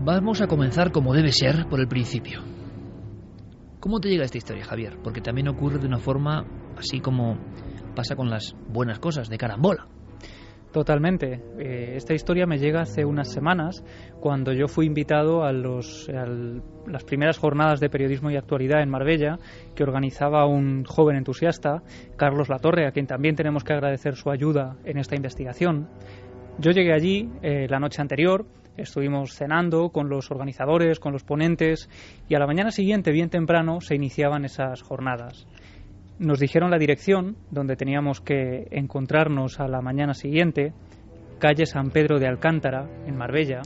Vamos a comenzar como debe ser, por el principio. ¿Cómo te llega esta historia, Javier? Porque también ocurre de una forma así como pasa con las buenas cosas, de carambola. Totalmente. Esta historia me llega hace unas semanas, cuando yo fui invitado a las primeras jornadas de periodismo y actualidad en Marbella, que organizaba un joven entusiasta, Carlos Latorre, a quien también tenemos que agradecer su ayuda en esta investigación. Yo llegué allí la noche anterior, estuvimos cenando con los organizadores, con los ponentes, y a la mañana siguiente, bien temprano, se iniciaban esas jornadas. Nos dijeron la dirección donde teníamos que encontrarnos a la mañana siguiente, calle San Pedro de Alcántara, en Marbella.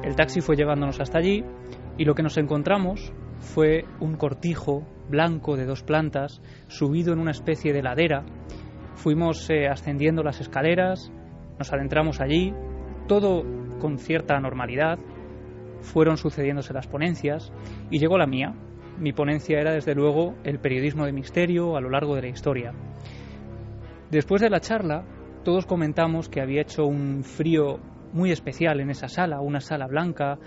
El taxi fue llevándonos hasta allí y lo que nos encontramos fue un cortijo blanco de 2 plantas, subido en una especie de ladera. Fuimos ascendiendo las escaleras, nos adentramos allí, todo con cierta normalidad. Fueron sucediéndose las ponencias y llegó la mía. Mi ponencia era, desde luego, el periodismo de misterio a lo largo de la historia. Después de la charla, todos comentamos que había hecho un frío muy especial en esa sala, una sala blanca,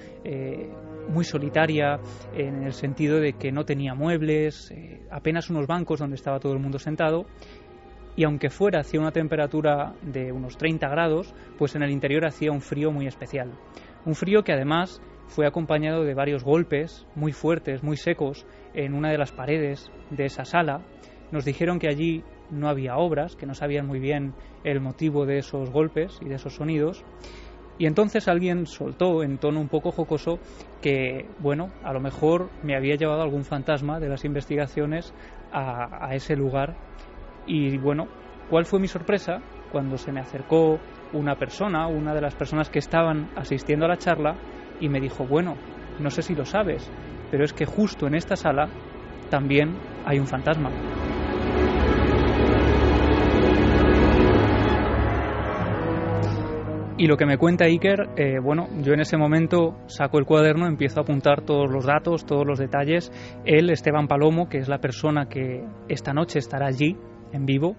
muy solitaria, en el sentido de que no tenía muebles, apenas unos bancos donde estaba todo el mundo sentado, y aunque fuera hacía una temperatura de unos 30 grados, pues en el interior hacía un frío muy especial. Un frío que además fue acompañado de varios golpes muy fuertes, muy secos, en una de las paredes de esa sala. Nos dijeron que allí no había obras, que no sabían muy bien el motivo de esos golpes y de esos sonidos. Y entonces alguien soltó en tono un poco jocoso que, bueno, a lo mejor me había llevado algún fantasma de las investigaciones a ese lugar. Y bueno, ¿cuál fue mi sorpresa? Cuando se me acercó una persona, una de las personas que estaban asistiendo a la charla, y me dijo: bueno, no sé si lo sabes, pero es que justo en esta sala también hay un fantasma. Y lo que me cuenta Iker, yo en ese momento saco el cuaderno, empiezo a apuntar todos los datos, todos los detalles. Él, Esteban Palomo, que es la persona que esta noche estará allí en vivo,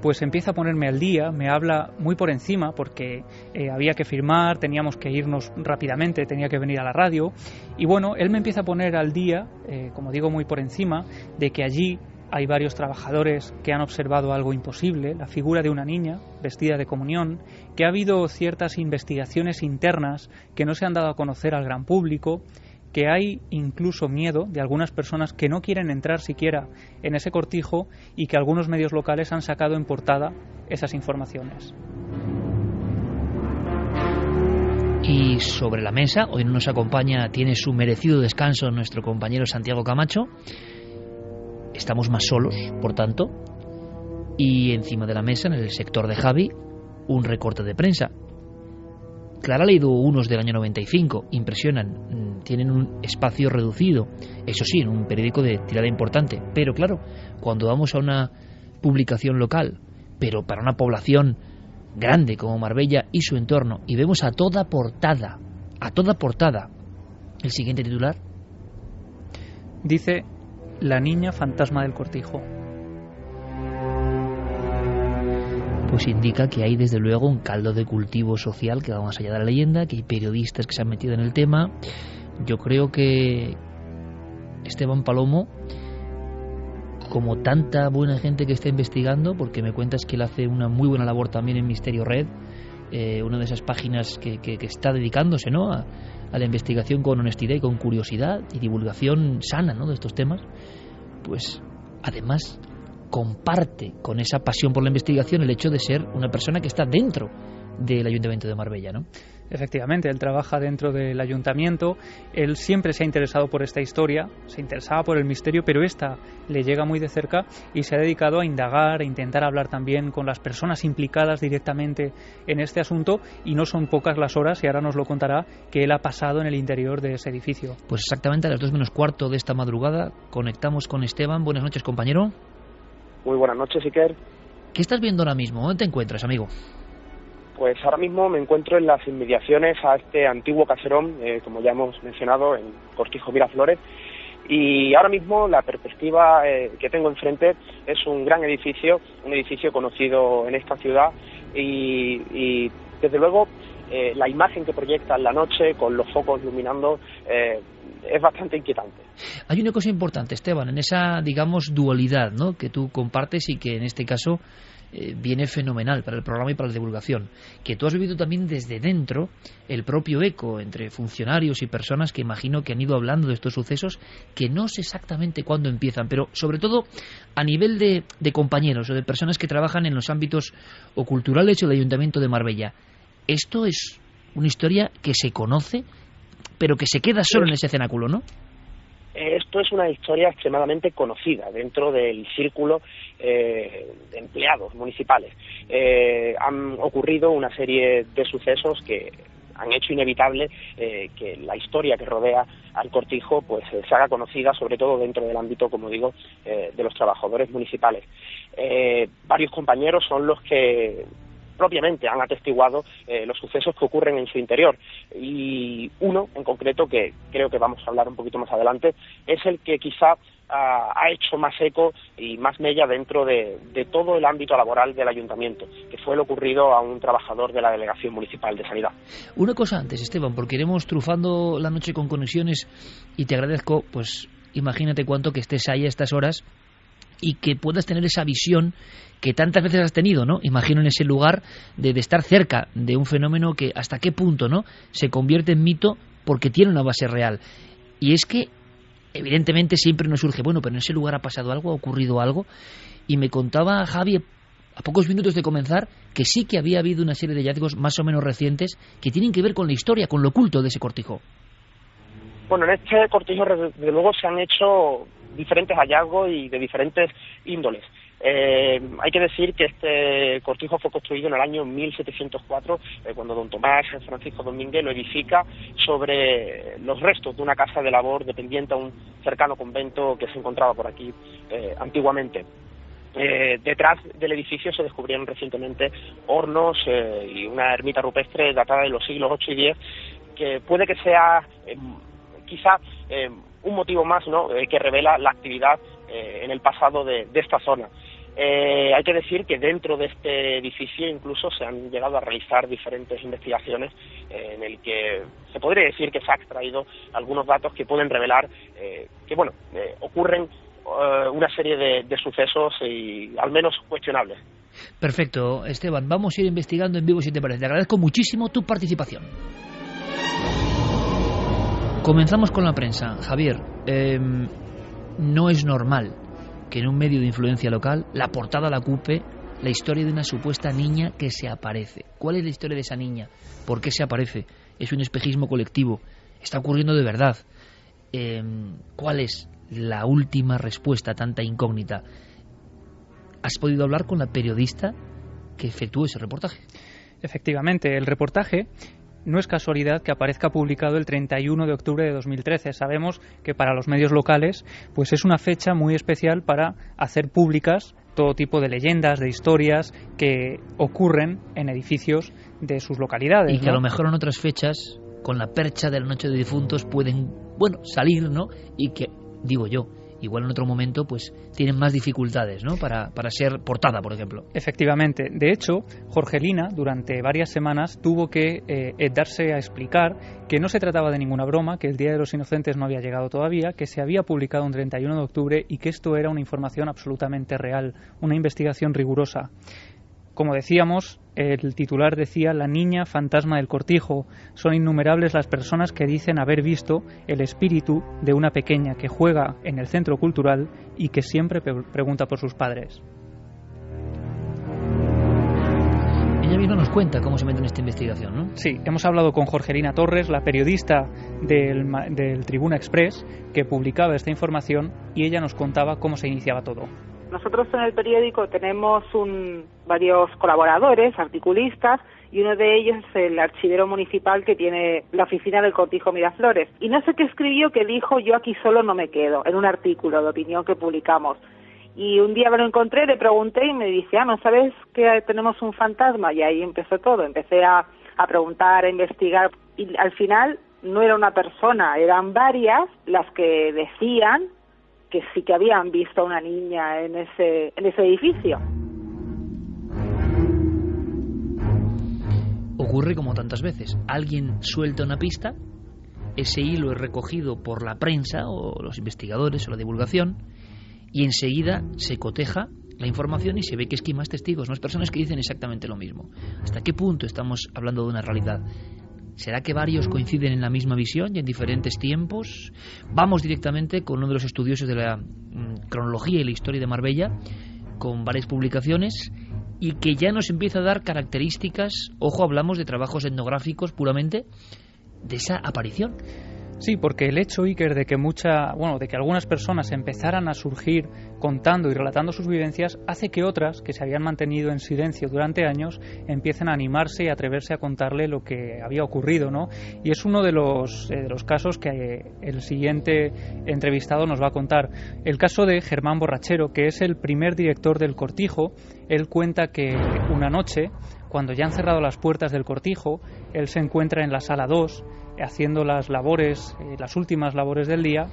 pues empieza a ponerme al día, me habla muy por encima porque había que firmar, teníamos que irnos rápidamente, tenía que venir a la radio, y bueno, él me empieza a poner al día, como digo, muy por encima, de que allí hay varios trabajadores que han observado algo imposible, la figura de una niña vestida de comunión, que ha habido ciertas investigaciones internas que no se han dado a conocer al gran público, que hay incluso miedo de algunas personas que no quieren entrar siquiera en ese cortijo y que algunos medios locales han sacado en portada esas informaciones. Y sobre la mesa, hoy no nos acompaña, tiene su merecido descanso nuestro compañero Santiago Camacho. Estamos más solos, por tanto, y encima de la mesa, en el sector de Javi, un recorte de prensa. Clara ha leído unos del año 95, impresionan, tienen un espacio reducido, eso sí, en un periódico de tirada importante, pero claro, cuando vamos a una publicación local, pero para una población grande como Marbella y su entorno, y vemos a toda portada, el siguiente titular dice: la niña fantasma del cortijo. Pues indica que hay desde luego un caldo de cultivo social que va más allá de la leyenda, que hay periodistas que se han metido en el tema. Yo creo que Esteban Palomo, como tanta buena gente que está investigando, porque me cuentas que él hace una muy buena labor también en Misterio Red, una de esas páginas que está dedicándose, ¿no?, a la investigación con honestidad y con curiosidad y divulgación sana, ¿no?, de estos temas, pues además comparte con esa pasión por la investigación el hecho de ser una persona que está dentro del Ayuntamiento de Marbella, ¿no? Efectivamente, él trabaja dentro del ayuntamiento, él siempre se ha interesado por esta historia, se interesaba por el misterio, pero esta le llega muy de cerca y se ha dedicado a indagar, a intentar hablar también con las personas implicadas directamente en este asunto, y no son pocas las horas, y ahora nos lo contará, que él ha pasado en el interior de ese edificio. Pues exactamente a las 2 menos cuarto de esta madrugada conectamos con Esteban. Buenas noches, compañero. Muy buenas noches, Iker. ¿Qué estás viendo ahora mismo? ¿Dónde te encuentras, amigo? Pues ahora mismo me encuentro en las inmediaciones a este antiguo caserón, como ya hemos mencionado, en Cortijo Miraflores, y ahora mismo la perspectiva que tengo enfrente es un gran edificio, un edificio conocido en esta ciudad, y desde luego la imagen que proyecta en la noche con los focos iluminando es bastante inquietante. Hay una cosa importante, Esteban, en esa, digamos, dualidad, ¿no?, que tú compartes y que en este caso viene fenomenal para el programa y para la divulgación, que tú has vivido también desde dentro el propio eco entre funcionarios y personas que imagino que han ido hablando de estos sucesos, que no sé exactamente cuándo empiezan, pero sobre todo a nivel de compañeros o de personas que trabajan en los ámbitos o culturales o del Ayuntamiento de Marbella. Esto es una historia que se conoce, pero que se queda solo en ese cenáculo, ¿no? Esto es una historia extremadamente conocida dentro del círculo de empleados municipales. Han ocurrido una serie de sucesos que han hecho inevitable que la historia que rodea al cortijo pues se haga conocida, sobre todo dentro del ámbito, como digo, de los trabajadores municipales. Varios compañeros son los que propiamente han atestiguado los sucesos que ocurren en su interior, y uno en concreto, que creo que vamos a hablar un poquito más adelante, es el que quizá ha hecho más eco y más mella dentro de todo el ámbito laboral del ayuntamiento, que fue lo ocurrido a un trabajador de la Delegación Municipal de Sanidad. Una cosa antes, Esteban, porque iremos trufando la noche con conexiones y te agradezco, pues imagínate cuánto que estés ahí a estas horas y que puedas tener esa visión que tantas veces has tenido, ¿no? Imagino en ese lugar de estar cerca de un fenómeno que hasta qué punto, ¿no?, se convierte en mito porque tiene una base real. Y es que evidentemente siempre nos surge, bueno, pero en ese lugar ha pasado algo, ha ocurrido algo, y me contaba Javi a pocos minutos de comenzar que sí que había habido una serie de hallazgos más o menos recientes que tienen que ver con la historia, con lo oculto de ese cortijo. Bueno, en este cortijo desde luego se han hecho diferentes hallazgos y de diferentes índoles. Hay que decir que este cortijo fue construido en el año 1704, cuando don Tomás Francisco Domínguez lo edifica sobre los restos de una casa de labor dependiente a un cercano convento que se encontraba por aquí antiguamente. Detrás del edificio se descubrieron recientemente hornos y una ermita rupestre datada de los siglos 8 y 10, que puede que sea quizá un motivo más, ¿no?, que revela la actividad en el pasado de esta zona. Hay que decir que dentro de este edificio incluso se han llegado a realizar diferentes investigaciones en el que se podría decir que se ha extraído algunos datos que pueden revelar que, bueno, ocurren una serie de sucesos y al menos cuestionables. Perfecto, Esteban, vamos a ir investigando en vivo si te parece. Te agradezco muchísimo tu participación. Comenzamos con la prensa. Javier, no es normal que en un medio de influencia local la portada la ocupe la historia de una supuesta niña que se aparece. ¿Cuál es la historia de esa niña? ¿Por qué se aparece? ¿Es un espejismo colectivo? ¿Está ocurriendo de verdad? ¿Cuál es la última respuesta a tanta incógnita? ¿Has podido hablar con la periodista que efectuó ese reportaje? Efectivamente, el reportaje no es casualidad que aparezca publicado el 31 de octubre de 2013. Sabemos que para los medios locales pues es una fecha muy especial para hacer públicas todo tipo de leyendas, de historias que ocurren en edificios de sus localidades. Y que, ¿no?, a lo mejor en otras fechas, con la percha de la Noche de Difuntos, pueden, bueno, salir, ¿no? Y que, digo yo, igual en otro momento pues tienen más dificultades, ¿no?, para ser portada, por ejemplo. Efectivamente. De hecho, Jorgelina durante varias semanas tuvo que darse a explicar que no se trataba de ninguna broma, que el Día de los Inocentes no había llegado todavía, que se había publicado un 31 de octubre y que esto era una información absolutamente real, una investigación rigurosa. Como decíamos, el titular decía: la niña fantasma del cortijo. Son innumerables las personas que dicen haber visto el espíritu de una pequeña que juega en el centro cultural y que siempre pregunta por sus padres. Ella misma nos cuenta cómo se mete en esta investigación, ¿no? Sí, hemos hablado con Jorgelina Torres, la periodista del Tribuna Express, que publicaba esta información, y ella nos contaba cómo se iniciaba todo. Nosotros en el periódico tenemos varios colaboradores, articulistas, y uno de ellos es el archivero municipal que tiene la oficina del cortijo Miraflores. Y no sé qué escribió, que dijo: yo aquí solo no me quedo, en un artículo de opinión que publicamos. Y un día me lo encontré, le pregunté y me dice: ¿no sabes que tenemos un fantasma? Y ahí empezó todo. Empecé a preguntar, a investigar, y al final no era una persona, eran varias las que decían que sí que habían visto a una niña en ese edificio. ocurre como tantas veces. Alguien suelta una pista, ese hilo es recogido por la prensa o los investigadores o la divulgación, y enseguida se coteja la información y se ve que es que hay más testigos, más personas que dicen exactamente lo mismo. ¿Hasta qué punto estamos hablando de una realidad? ¿Será que varios coinciden en la misma visión y en diferentes tiempos? Vamos directamente con uno de los estudiosos de la cronología y la historia de Marbella, con varias publicaciones, y que ya nos empieza a dar características, ojo, hablamos de trabajos etnográficos puramente, de esa aparición. Sí, porque el hecho, Iker, de que de que algunas personas empezaran a surgir contando y relatando sus vivencias, hace que otras, que se habían mantenido en silencio durante años, empiecen a animarse y atreverse a contarle lo que había ocurrido, ¿no? Y es uno de los casos que el siguiente entrevistado nos va a contar. El caso de Germán Borrachero, que es el primer director del Cortijo. Él cuenta que una noche, cuando ya han cerrado las puertas del Cortijo, él se encuentra en la sala 2, haciendo las últimas labores del día,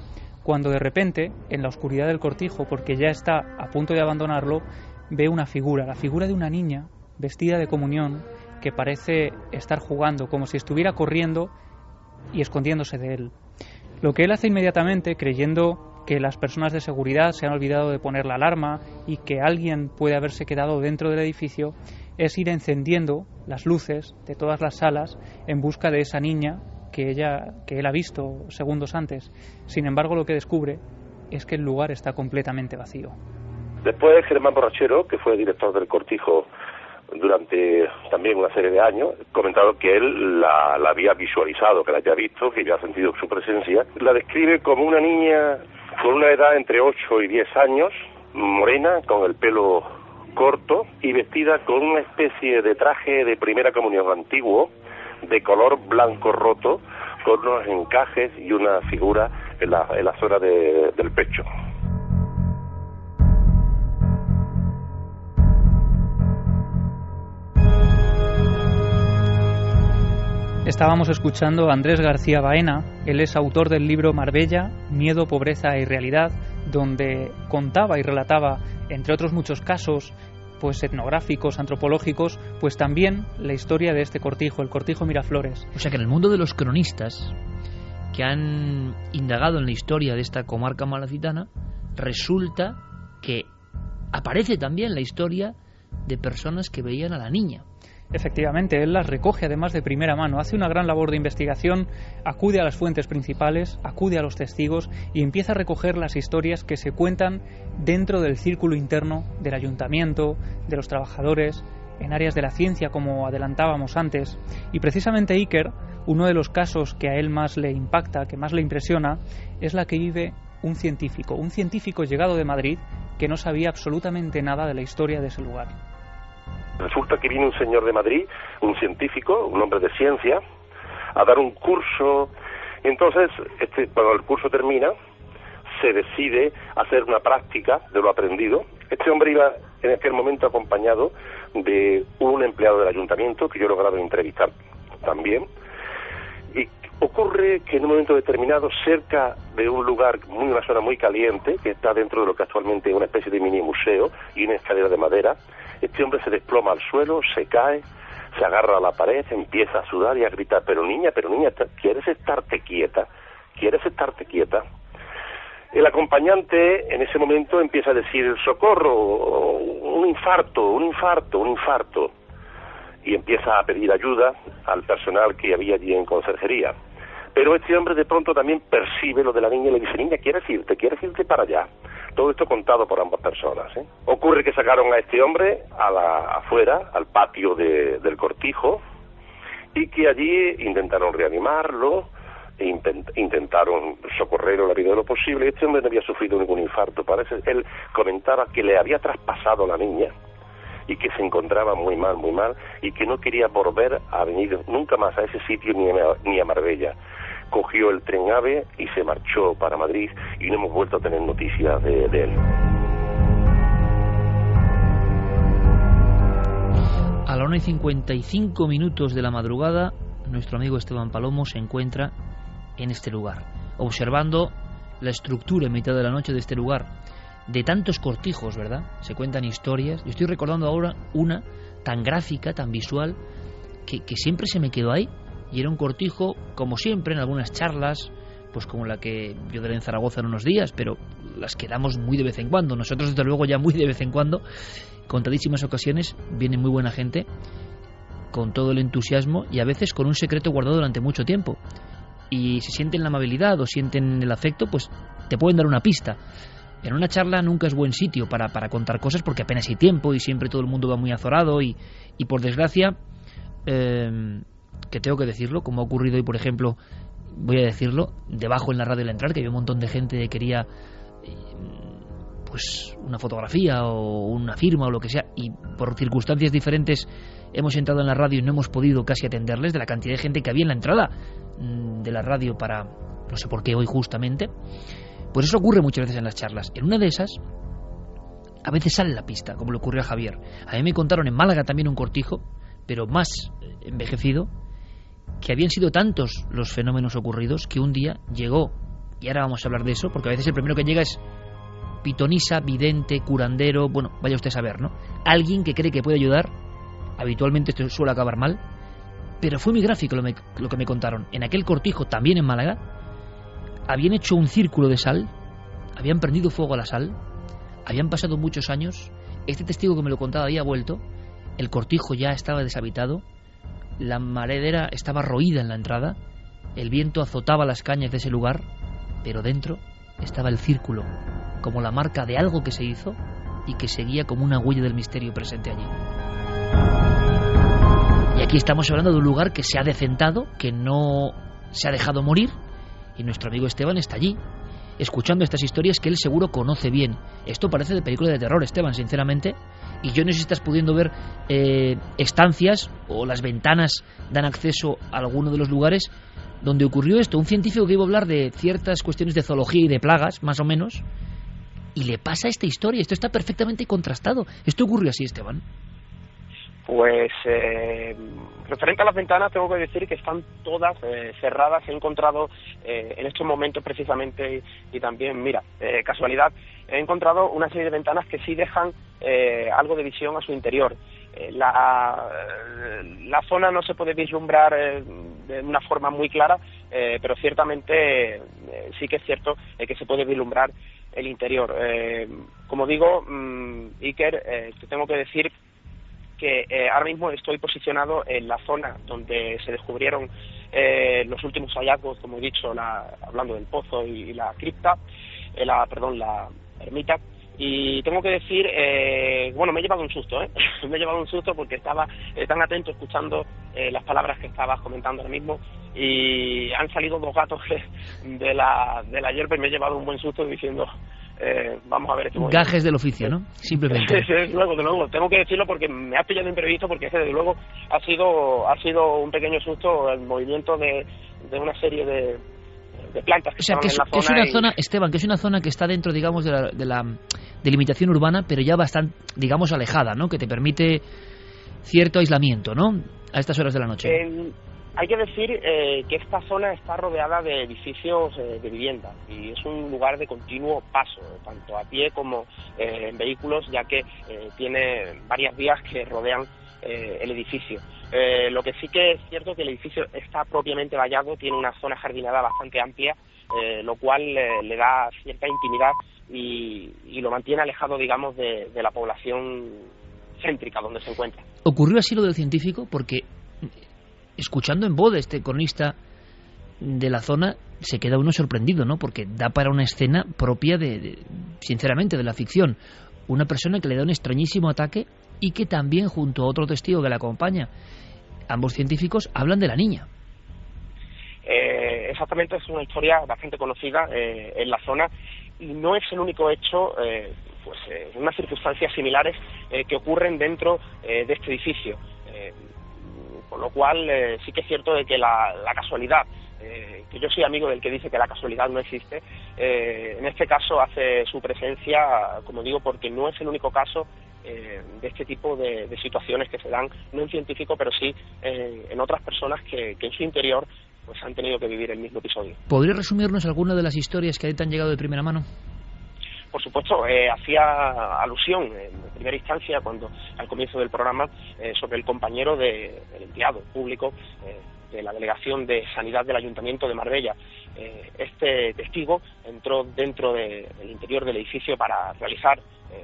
cuando de repente, en la oscuridad del Cortijo, porque ya está a punto de abandonarlo, ve una figura, la figura de una niña vestida de comunión, que parece estar jugando, como si estuviera corriendo y escondiéndose de él. Lo que él hace inmediatamente, creyendo que las personas de seguridad se han olvidado de poner la alarma y que alguien puede haberse quedado dentro del edificio, es ir encendiendo las luces de todas las salas en busca de esa niña que él ha visto segundos antes. Sin embargo, lo que descubre es que el lugar está completamente vacío. Después, Germán Borrachero, que fue director del Cortijo durante también una serie de años, comentado que él la había visualizado, que la había visto, que había sentido su presencia. La describe como una niña con una edad entre 8 y 10 años, morena, con el pelo corto y vestida con una especie de traje de primera comunión antiguo, de color blanco roto, con unos encajes y una figura en la zona del pecho. Estábamos escuchando a Andrés García Baena. Él es autor del libro Marbella, Miedo, Pobreza y Realidad, donde contaba y relataba, entre otros muchos casos, pues etnográficos, antropológicos, pues también la historia de este cortijo, el Cortijo Miraflores. O sea que en el mundo de los cronistas que han indagado en la historia de esta comarca malacitana, resulta que aparece también la historia de personas que veían a la niña. Efectivamente, él las recoge además de primera mano, hace una gran labor de investigación, acude a las fuentes principales, acude a los testigos y empieza a recoger las historias que se cuentan dentro del círculo interno del ayuntamiento, de los trabajadores, en áreas de la ciencia, como adelantábamos antes. Y precisamente Iker, uno de los casos que a él más le impacta, que más le impresiona, es la que vive un científico llegado de Madrid que no sabía absolutamente nada de la historia de ese lugar. Resulta que viene un señor de Madrid, un científico, un hombre de ciencia, a dar un curso. Entonces, cuando el curso termina, se decide hacer una práctica de lo aprendido. Este hombre iba en aquel momento acompañado de un empleado del ayuntamiento, que yo he logrado entrevistar también. Y ocurre que en un momento determinado, cerca de un lugar, una zona muy caliente, que está dentro de lo que actualmente es una especie de mini museo y una escalera de madera, este hombre se desploma al suelo, se cae, se agarra a la pared, empieza a sudar y a gritar, pero niña, ¿quieres estarte quieta? ¿Quieres estarte quieta? El acompañante en ese momento empieza a decir, socorro, un infarto, y empieza a pedir ayuda al personal que había allí en conserjería. Pero este hombre de pronto también percibe lo de la niña y le dice, niña, ¿quieres irte para allá? Todo esto contado por ambas personas, ¿eh? Ocurre que sacaron a este hombre afuera, al patio del Cortijo, y que allí intentaron reanimarlo, intentaron socorrerlo la vida de lo posible. Este hombre no había sufrido ningún infarto. Él comentaba que le había traspasado la niña y que se encontraba muy mal, y que no quería volver a venir nunca más a ese sitio ni a Marbella. Cogió el tren AVE y se marchó para Madrid y no hemos vuelto a tener noticias de él. A la 1:55 de la madrugada, nuestro amigo Esteban Palomo se encuentra en este lugar, observando la estructura en mitad de la noche de este lugar. De tantos cortijos, ¿verdad? Se cuentan historias. Yo estoy recordando ahora una tan gráfica, tan visual, que siempre se me quedó ahí, y era un cortijo, como siempre, en algunas charlas, pues como la que yo daré en Zaragoza en unos días, pero las que damos muy de vez en cuando, nosotros desde luego ya muy de vez en cuando, contadísimas ocasiones, viene muy buena gente, con todo el entusiasmo y a veces con un secreto guardado durante mucho tiempo, y si sienten la amabilidad o sienten el afecto, pues te pueden dar una pista. En una charla nunca es buen sitio para contar cosas porque apenas hay tiempo y siempre todo el mundo va muy azorado y por desgracia, que tengo que decirlo, como ha ocurrido hoy, por ejemplo, voy a decirlo, debajo en la radio al entrar, que había un montón de gente que quería pues una fotografía o una firma o lo que sea, y por circunstancias diferentes hemos entrado en la radio y no hemos podido casi atenderles, de la cantidad de gente que había en la entrada de la radio para, no sé por qué hoy justamente. Pues eso ocurre muchas veces en las charlas. En una de esas, a veces sale la pista, como le ocurrió a Javier. A mí me contaron en Málaga también un cortijo, pero más envejecido, que habían sido tantos los fenómenos ocurridos que un día llegó, y ahora vamos a hablar de eso, porque a veces el primero que llega es pitonisa, vidente, curandero, bueno, vaya usted a saber, ¿no? Alguien que cree que puede ayudar, habitualmente esto suele acabar mal, pero fue muy gráfico lo que me contaron. En aquel cortijo, también en Málaga, habían hecho un círculo de sal, habían prendido fuego a la sal, habían pasado muchos años, este testigo que me lo contaba había vuelto, el cortijo ya estaba deshabitado, la maredera estaba roída en la entrada, el viento azotaba las cañas de ese lugar, pero dentro estaba el círculo, como la marca de algo que se hizo y que seguía como una huella del misterio presente allí. Y aquí estamos hablando de un lugar que se ha decentado, que no se ha dejado morir, y nuestro amigo Esteban está allí, escuchando estas historias que él seguro conoce bien. Esto parece de película de terror, Esteban, sinceramente, y yo no sé si estás pudiendo ver estancias o las ventanas dan acceso a alguno de los lugares donde ocurrió esto. Un científico que iba a hablar de ciertas cuestiones de zoología y de plagas, más o menos, y le pasa esta historia. Esto está perfectamente contrastado. ¿Esto ocurrió así, Esteban? Pues referente a las ventanas, tengo que decir que están todas cerradas. He encontrado en estos momentos precisamente, y también, mira, casualidad, he encontrado una serie de ventanas que sí dejan algo de visión a su interior. La zona no se puede vislumbrar de una forma muy clara, pero ciertamente sí que es cierto que se puede vislumbrar el interior. Como digo, Iker, te tengo que decir que ahora mismo estoy posicionado en la zona donde se descubrieron los últimos hallazgos, como he dicho, hablando del pozo y la cripta, la ermita. Y tengo que decir, bueno, me he llevado un susto, me he llevado un susto porque estaba tan atento escuchando las palabras que estabas comentando ahora mismo, y han salido dos gatos de la hierba y me he llevado un buen susto diciendo, vamos a ver este movimiento. Gajes del oficio, ¿no? Simplemente. De luego, tengo que decirlo porque me has pillado imprevisto, porque desde luego ha sido un pequeño susto el movimiento de una serie de plantas que, o sea, que es una zona, Esteban, que es una zona que está dentro, digamos, de la delimitación urbana, pero ya bastante, digamos, alejada, ¿no? Que te permite cierto aislamiento, ¿no? A estas horas de la noche. Hay que decir que esta zona está rodeada de edificios de vivienda, y es un lugar de continuo paso, tanto a pie como en vehículos, ya que tiene varias vías que rodean el edificio. Lo que sí que es cierto que el edificio está propiamente vallado, tiene una zona jardinada bastante amplia, lo cual le da cierta intimidad y lo mantiene alejado, digamos, de la población céntrica donde se encuentra. ¿Ocurrió así lo del científico? Porque escuchando en voz de este cronista de la zona se queda uno sorprendido, ¿no? Porque da para una escena propia sinceramente, de la ficción. Una persona que le da un extrañísimo ataque y que también, junto a otro testigo que le acompaña, ambos científicos hablan de la niña. Exactamente, es una historia bastante conocida en la zona, y no es el único hecho, unas circunstancias similares que ocurren dentro de este edificio. Con lo cual sí que es cierto de que la casualidad, que yo soy amigo del que dice que la casualidad no existe, en este caso hace su presencia, como digo, porque no es el único caso de este tipo de situaciones que se dan, no en científico, pero sí en otras personas que en su interior pues han tenido que vivir el mismo episodio. ¿Podría resumirnos alguna de las historias que te han llegado de primera mano? Por supuesto, hacía alusión en primera instancia, cuando al comienzo del programa, sobre el compañero del empleado público de la Delegación de Sanidad del Ayuntamiento de Marbella. Este testigo entró dentro del interior del edificio para realizar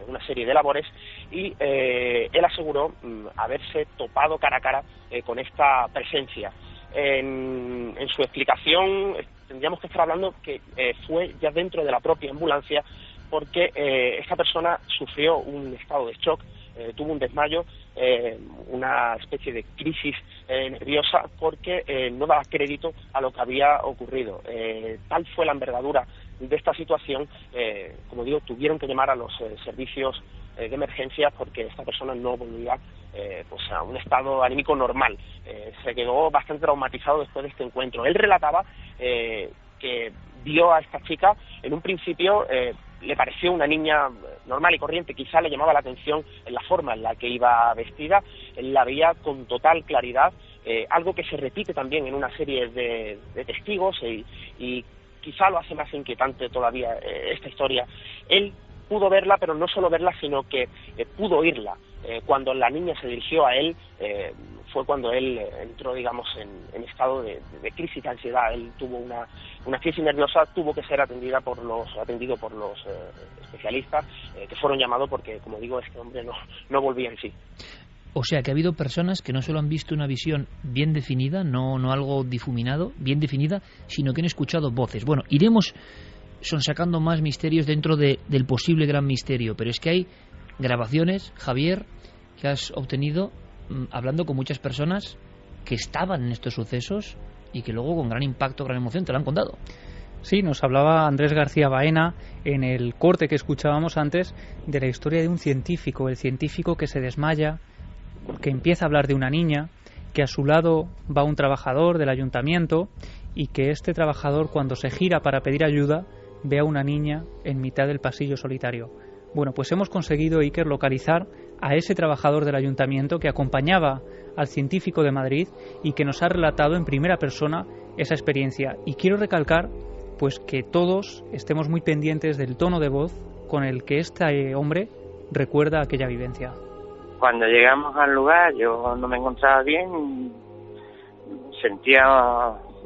una serie de labores y él aseguró haberse topado cara a cara con esta presencia. En su explicación tendríamos que estar hablando que fue ya dentro de la propia ambulancia, porque esta persona sufrió un estado de shock, tuvo un desmayo, una especie de crisis nerviosa, porque no daba crédito a lo que había ocurrido. Tal fue la envergadura de esta situación, como digo, tuvieron que llamar a los servicios de emergencia, porque esta persona no volvía pues a un estado anímico normal. Se quedó bastante traumatizado después de este encuentro. Él relataba que vio a esta chica, en un principio le pareció una niña normal y corriente, quizá le llamaba la atención en la forma en la que iba vestida, él la veía con total claridad, algo que se repite también en una serie de testigos y quizá lo hace más inquietante todavía esta historia. Él pudo verla, pero no solo verla, sino que pudo oírla. Cuando la niña se dirigió a él, fue cuando él entró, digamos, en estado de crisis de ansiedad. Él tuvo una crisis nerviosa, tuvo que ser atendido por los especialistas que fueron llamados, porque, como digo, este hombre no volvía en sí. O sea, que ha habido personas que no solo han visto una visión bien definida, no algo difuminado, bien definida, sino que han escuchado voces. Bueno, iremos sacando más misterios dentro del posible gran misterio, pero es que hay grabaciones, Javier, que has obtenido hablando con muchas personas que estaban en estos sucesos y que luego con gran impacto, gran emoción te lo han contado. Sí, nos hablaba Andrés García Baena en el corte que escuchábamos antes de la historia de un científico, el científico que se desmaya, que empieza a hablar de una niña, que a su lado va un trabajador del ayuntamiento y que este trabajador, cuando se gira para pedir ayuda, ve a una niña en mitad del pasillo solitario. Bueno, pues hemos conseguido, Iker, localizar a ese trabajador del ayuntamiento que acompañaba al científico de Madrid y que nos ha relatado en primera persona esa experiencia. Y quiero recalcar pues que todos estemos muy pendientes del tono de voz con el que este hombre recuerda aquella vivencia. Cuando llegamos al lugar yo no me encontraba bien, sentía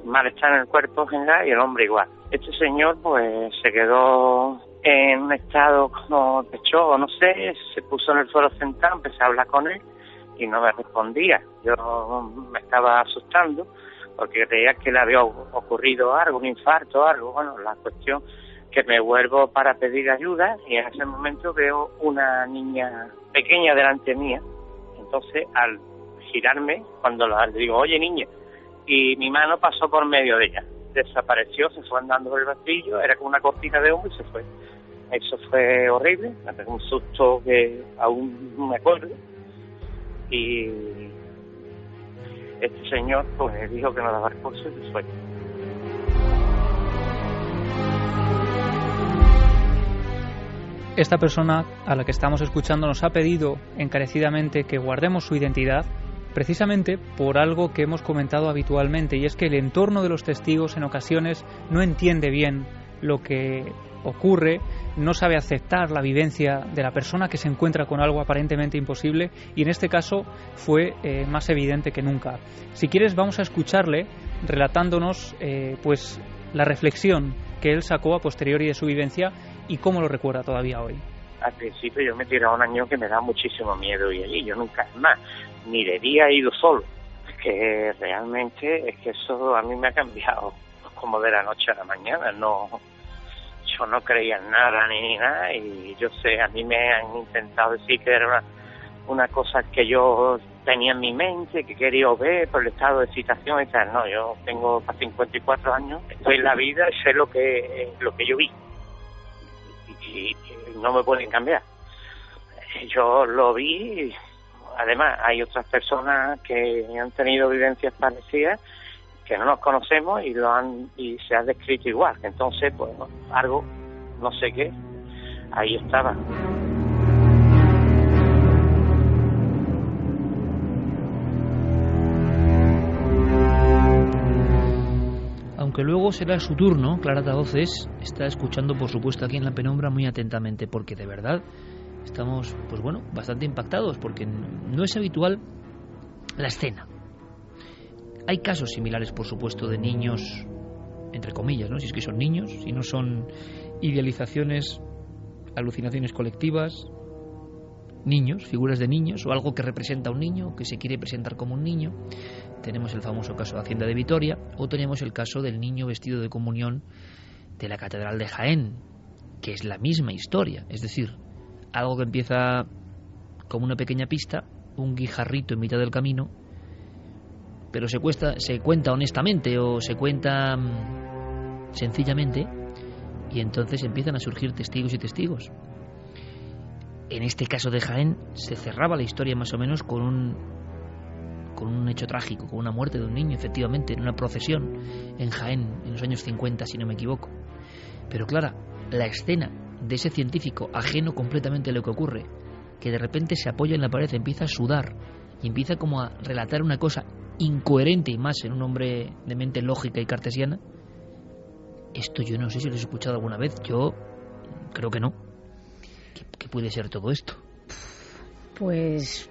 malestar en el cuerpo general y el hombre igual. Este señor pues se quedó en un estado como de shock, no sé, se puso en el suelo sentado, empecé a hablar con él y no me respondía. Yo me estaba asustando porque creía que le había ocurrido algo, un infarto o algo. Bueno, la cuestión que me vuelvo para pedir ayuda y en ese momento veo una niña pequeña delante mía. Entonces, al girarme, cuando le digo, oye niña, y mi mano pasó por medio de ella. Desapareció, se fue andando por el pasillo, era como una cortina de humo y se fue. Eso fue horrible, me pegó un susto que aún no me acuerdo. Y este señor pues dijo que no daba recursos y se fue. Esta persona a la que estamos escuchando nos ha pedido encarecidamente que guardemos su identidad, precisamente por algo que hemos comentado habitualmente, y es que el entorno de los testigos en ocasiones no entiende bien lo que ocurre, no sabe aceptar la vivencia de la persona que se encuentra con algo aparentemente imposible, y en este caso fue más evidente que nunca. Si quieres, vamos a escucharle relatándonos pues la reflexión que él sacó a posteriori de su vivencia y cómo lo recuerda todavía hoy. Al principio yo me tiraba un año que me da muchísimo miedo y allí yo nunca más, ni de día he ido solo. Es que realmente es que eso a mí me ha cambiado como de la noche a la mañana. Yo no creía en nada ni nada y yo sé, a mí me han intentado decir que era una cosa que yo tenía en mi mente, que quería ver por el estado de excitación y tal. No, yo tengo 54 años, estoy en la vida y sé lo que yo vi. Y no me pueden cambiar. Yo lo vi, además hay otras personas que han tenido vivencias parecidas que no nos conocemos y se ha descrito igual. Entonces, pues algo, no sé qué, ahí estaba. Aunque que luego será su turno, Clara Tavoces está escuchando, por supuesto, aquí en La Penumbra muy atentamente, porque de verdad estamos, pues bueno, bastante impactados, porque no es habitual la escena. Hay casos similares, por supuesto, de niños, entre comillas, ¿no? Si es que son niños, si no son idealizaciones, alucinaciones colectivas, niños, figuras de niños, o algo que representa a un niño, que se quiere presentar como un niño. Tenemos el famoso caso de Hacienda de Vitoria, o tenemos el caso del niño vestido de comunión de la Catedral de Jaén, que es la misma historia, es decir, algo que empieza como una pequeña pista, un guijarrito en mitad del camino, pero se cuenta honestamente o se cuenta sencillamente, y entonces empiezan a surgir testigos y testigos. En este caso de Jaén se cerraba la historia más o menos con un hecho trágico, con una muerte de un niño, efectivamente, en una procesión en Jaén, en los años 50, si no me equivoco. Pero claro, la escena de ese científico, ajeno completamente a lo que ocurre, que de repente se apoya en la pared, empieza a sudar y empieza como a relatar una cosa incoherente, y más en un hombre de mente lógica y cartesiana. Esto yo no sé si lo he escuchado alguna vez, yo creo que no. ¿Qué puede ser todo esto? Pues...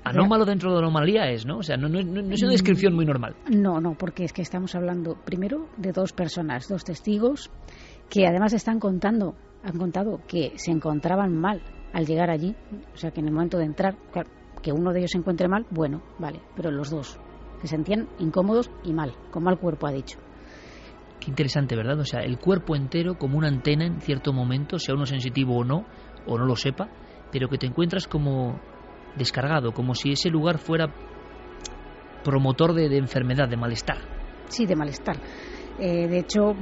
anómalo dentro de la anomalía es, ¿no? O sea, no es una descripción muy normal. No, porque es que estamos hablando primero de dos personas, dos testigos, que además han contado que se encontraban mal al llegar allí, o sea, que en el momento de entrar, claro, que uno de ellos se encuentre mal, bueno, vale, pero los dos se sentían incómodos y mal, con mal cuerpo, ha dicho. Qué interesante, ¿verdad? O sea, el cuerpo entero como una antena en cierto momento, sea uno sensitivo o no lo sepa, pero que te encuentras como descargado, como si ese lugar fuera promotor de enfermedad, de malestar. Sí, de malestar. De hecho,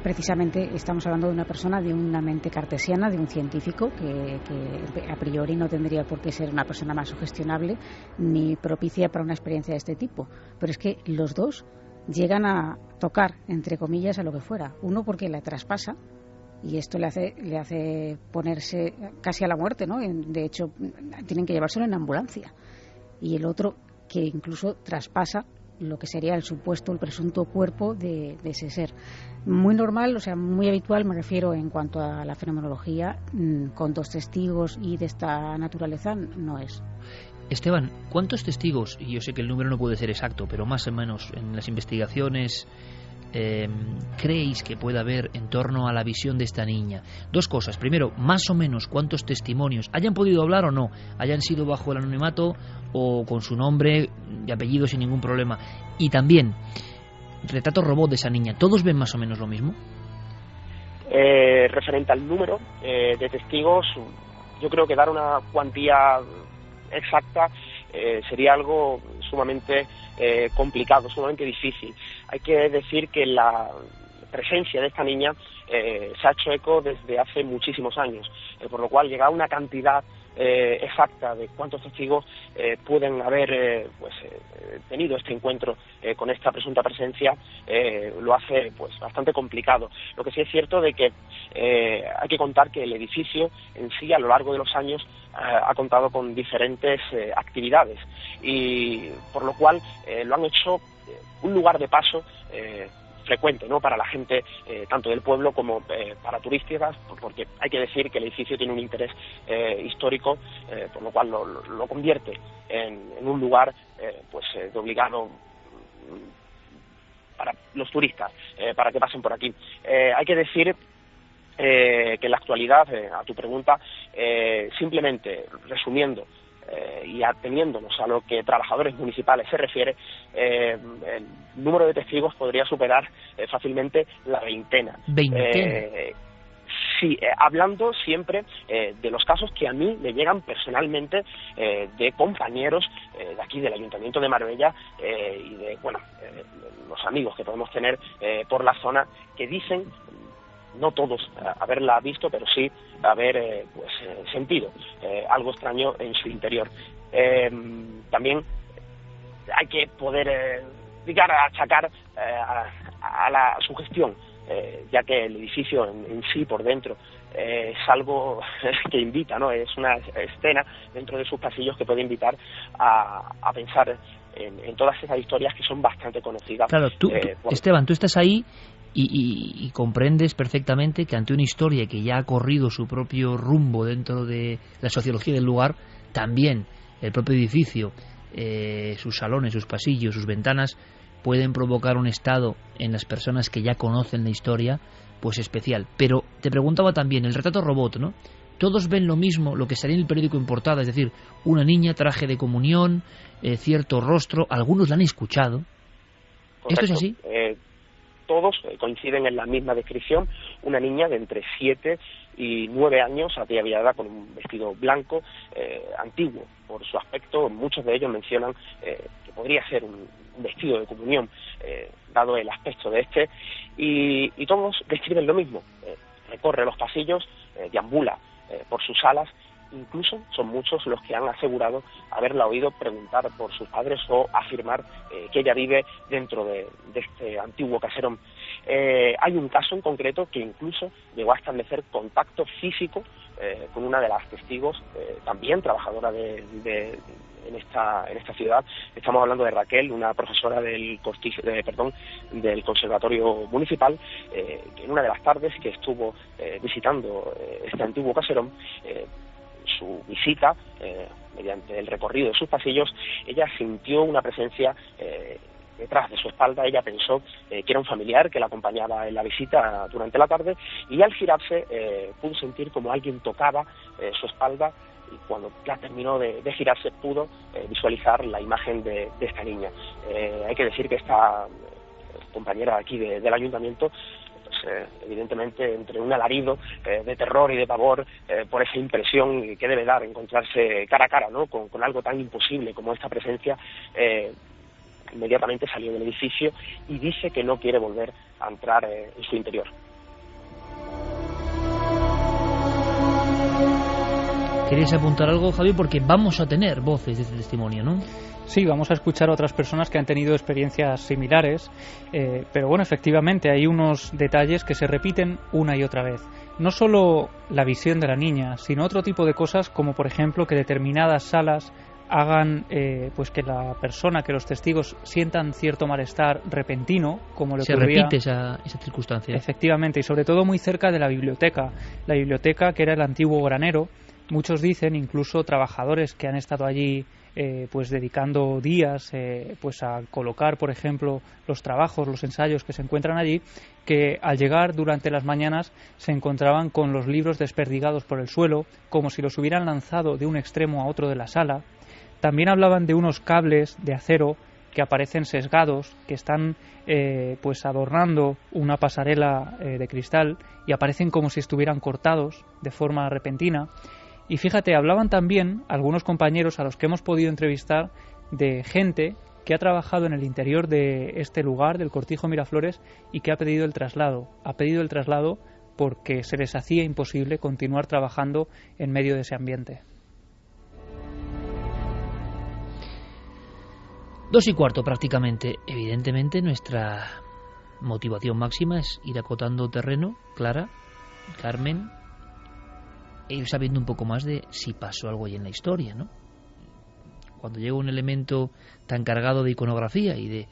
precisamente estamos hablando de una persona de una mente cartesiana, de un científico que a priori no tendría por qué ser una persona más sugestionable ni propicia para una experiencia de este tipo. Pero es que los dos llegan a tocar, entre comillas, a lo que fuera. Uno porque la traspasa, y esto le hace ponerse casi a la muerte, ¿no? De hecho, tienen que llevárselo en ambulancia. Y el otro que incluso traspasa lo que sería el presunto cuerpo de ese ser. Muy normal, o sea, muy habitual, me refiero en cuanto a la fenomenología, con dos testigos y de esta naturaleza no es. Esteban, ¿cuántos testigos, y yo sé que el número no puede ser exacto, pero más o menos en las investigaciones creéis que puede haber en torno a la visión de esta niña? Dos cosas. Primero, más o menos cuántos testimonios hayan podido hablar o no, hayan sido bajo el anonimato o con su nombre y apellido sin ningún problema. Y también, retrato robot de esa niña, ¿todos ven más o menos lo mismo? Referente al número de testigos, yo creo que dar una cuantía exacta sería algo sumamente complicado, sumamente difícil. Hay que decir que la presencia de esta niña se ha hecho eco desde hace muchísimos años, por lo cual llegar a una cantidad exacta de cuántos testigos pueden haber tenido este encuentro con esta presunta presencia lo hace bastante complicado. Lo que sí es cierto de que hay que contar que el edificio en sí a lo largo de los años ha contado con diferentes actividades y por lo cual lo han hecho un lugar de paso frecuente, ¿no?, para la gente tanto del pueblo como para turísticas, porque hay que decir que el edificio tiene un interés histórico, por lo cual lo convierte en un lugar de obligado para los turistas, para que pasen por aquí. Hay que decir que en la actualidad, a tu pregunta, simplemente resumiendo y ateniéndonos a lo que trabajadores municipales se refiere, el número de testigos podría superar fácilmente la veintena. Sí, hablando siempre de los casos que a mí me llegan personalmente de compañeros de aquí del Ayuntamiento de Marbella y de los amigos que podemos tener por la zona, que dicen, no todos haberla visto, pero sí haber sentido algo extraño en su interior. También hay que poder llegar a achacar a la sugestión, ya que el edificio en sí por dentro es algo que invita, ¿no? Es una escena dentro de sus pasillos que puede invitar a pensar en todas esas historias que son bastante conocidas. Claro, Esteban, tú estás ahí y comprendes perfectamente que ante una historia que ya ha corrido su propio rumbo dentro de la sociología del lugar, también el propio edificio, sus salones, sus pasillos, sus ventanas, pueden provocar un estado en las personas que ya conocen la historia, pues especial. Pero te preguntaba también, el retrato robot, ¿no? Todos ven lo mismo, lo que salía en el periódico en portada, es decir, una niña, traje de comunión, cierto rostro, algunos la han escuchado. Correcto. ¿Esto es así? Todos coinciden en la misma descripción, una niña de entre 7 y 9 años, ataviada con un vestido blanco, antiguo por su aspecto. Muchos de ellos mencionan que podría ser un vestido de comunión, dado el aspecto de este, y todos describen lo mismo. Recorre los pasillos, deambula por sus salas. Incluso son muchos los que han asegurado haberla oído preguntar por sus padres o afirmar que ella vive dentro de este antiguo caserón. Hay un caso en concreto que incluso llegó a establecer contacto físico con una de las testigos, también trabajadora en esta ciudad. Estamos hablando de Raquel, una profesora del Conservatorio Municipal, que en una de las tardes que estuvo visitando este antiguo caserón, su visita, mediante el recorrido de sus pasillos, ella sintió una presencia detrás de su espalda. Ella pensó que era un familiar que la acompañaba en la visita durante la tarde, y al girarse pudo sentir como alguien tocaba su espalda, y cuando ya terminó de girarse pudo visualizar la imagen de esta niña. Hay que decir que esta compañera aquí del ayuntamiento, evidentemente entre un alarido de terror y de pavor por esa impresión que debe dar encontrarse cara a cara, ¿no?, con algo tan imposible como esta presencia, inmediatamente salió del edificio y dice que no quiere volver a entrar en su interior. ¿Queréis apuntar algo, Javi? Porque vamos a tener voces de este testimonio, ¿no? Sí, vamos a escuchar a otras personas que han tenido experiencias similares, pero bueno, efectivamente hay unos detalles que se repiten una y otra vez. No solo la visión de la niña, sino otro tipo de cosas, como por ejemplo que determinadas salas hagan pues que la persona, que los testigos sientan cierto malestar repentino, como le ocurría. Se repite esa circunstancia. Efectivamente, y sobre todo muy cerca de la biblioteca que era el antiguo granero. Muchos dicen, incluso trabajadores que han estado allí pues dedicando días pues a colocar, por ejemplo, los trabajos, los ensayos que se encuentran allí, que al llegar durante las mañanas se encontraban con los libros desperdigados por el suelo, como si los hubieran lanzado de un extremo a otro de la sala. También hablaban de unos cables de acero que aparecen sesgados, que están pues adornando una pasarela de cristal, y aparecen como si estuvieran cortados de forma repentina. Y fíjate, hablaban también algunos compañeros a los que hemos podido entrevistar de gente que ha trabajado en el interior de este lugar, del Cortijo Miraflores, y que ha pedido el traslado. Ha pedido el traslado porque se les hacía imposible continuar trabajando en medio de ese ambiente. 2:15 prácticamente. Evidentemente nuestra motivación máxima es ir acotando terreno, Clara, Carmen, e ir sabiendo un poco más de si pasó algo ahí en la historia, ¿no? Cuando llega un elemento tan cargado de iconografía y de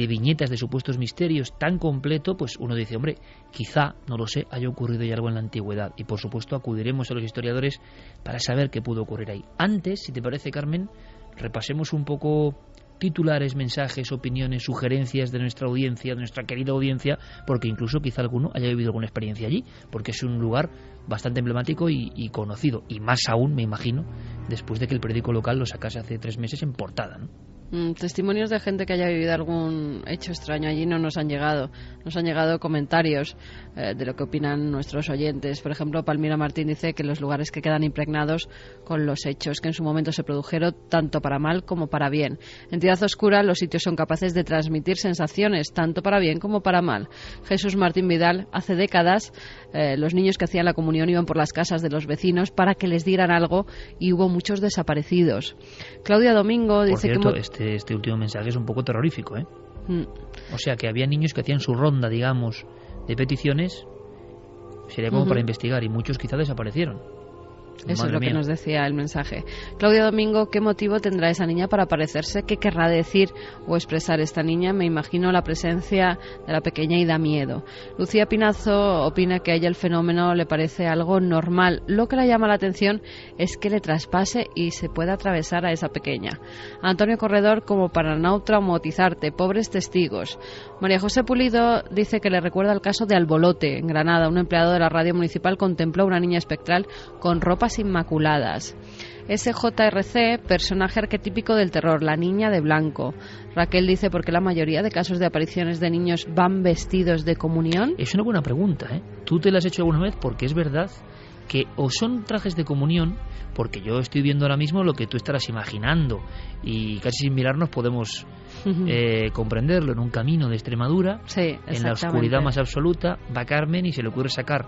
viñetas de supuestos misterios tan completo, pues uno dice, hombre, quizá, no lo sé, haya ocurrido ya algo en la antigüedad, y por supuesto acudiremos a los historiadores para saber qué pudo ocurrir ahí. Antes, si te parece, Carmen, repasemos un poco titulares, mensajes, opiniones, sugerencias de nuestra audiencia, de nuestra querida audiencia, porque incluso quizá alguno haya vivido alguna experiencia allí, porque es un lugar bastante emblemático y conocido, y más aún, me imagino, después de que el periódico local lo sacase hace 3 meses en portada, ¿no? Testimonios de gente que haya vivido algún hecho extraño allí no nos han llegado. Nos han llegado comentarios de lo que opinan nuestros oyentes. Por ejemplo, Palmira Martín dice que los lugares que quedan impregnados con los hechos que en su momento se produjeron, tanto para mal como para bien. Entidad oscura, los sitios son capaces de transmitir sensaciones, tanto para bien como para mal. Jesús Martín Vidal, hace décadas los niños que hacían la comunión iban por las casas de los vecinos para que les dieran algo, y hubo muchos desaparecidos. Claudia Domingo dice por cierto, que este último mensaje es un poco terrorífico, ¿eh? O sea, que había niños que hacían su ronda, digamos, de peticiones, sería como para investigar, y muchos quizá desaparecieron. Eso es lo mía. que nos decía el mensaje. Claudia Domingo, ¿qué motivo tendrá esa niña para aparecerse? ¿Qué querrá decir o expresar esta niña? Me imagino la presencia de la pequeña y da miedo. Lucía Pinazo opina que a ella el fenómeno le parece algo normal. Lo que le llama la atención es que le traspase y se pueda atravesar a esa pequeña. Antonio Corredor, como para no traumatizarte, pobres testigos. María José Pulido dice que le recuerda el caso de Albolote, en Granada. Un empleado de la radio municipal contempló a una niña espectral con ropas inmaculadas. SJRC, personaje arquetípico del terror, la niña de blanco. Raquel dice, ¿por qué la mayoría de casos de apariciones de niños van vestidos de comunión? Es una buena pregunta, ¿eh? ¿Tú te la has hecho alguna vez? Porque es verdad que o son trajes de comunión, porque yo estoy viendo ahora mismo lo que tú estarás imaginando y casi sin mirarnos podemos comprenderlo. En un camino de Extremadura, sí, en la oscuridad más absoluta, va Carmen y se le ocurre sacar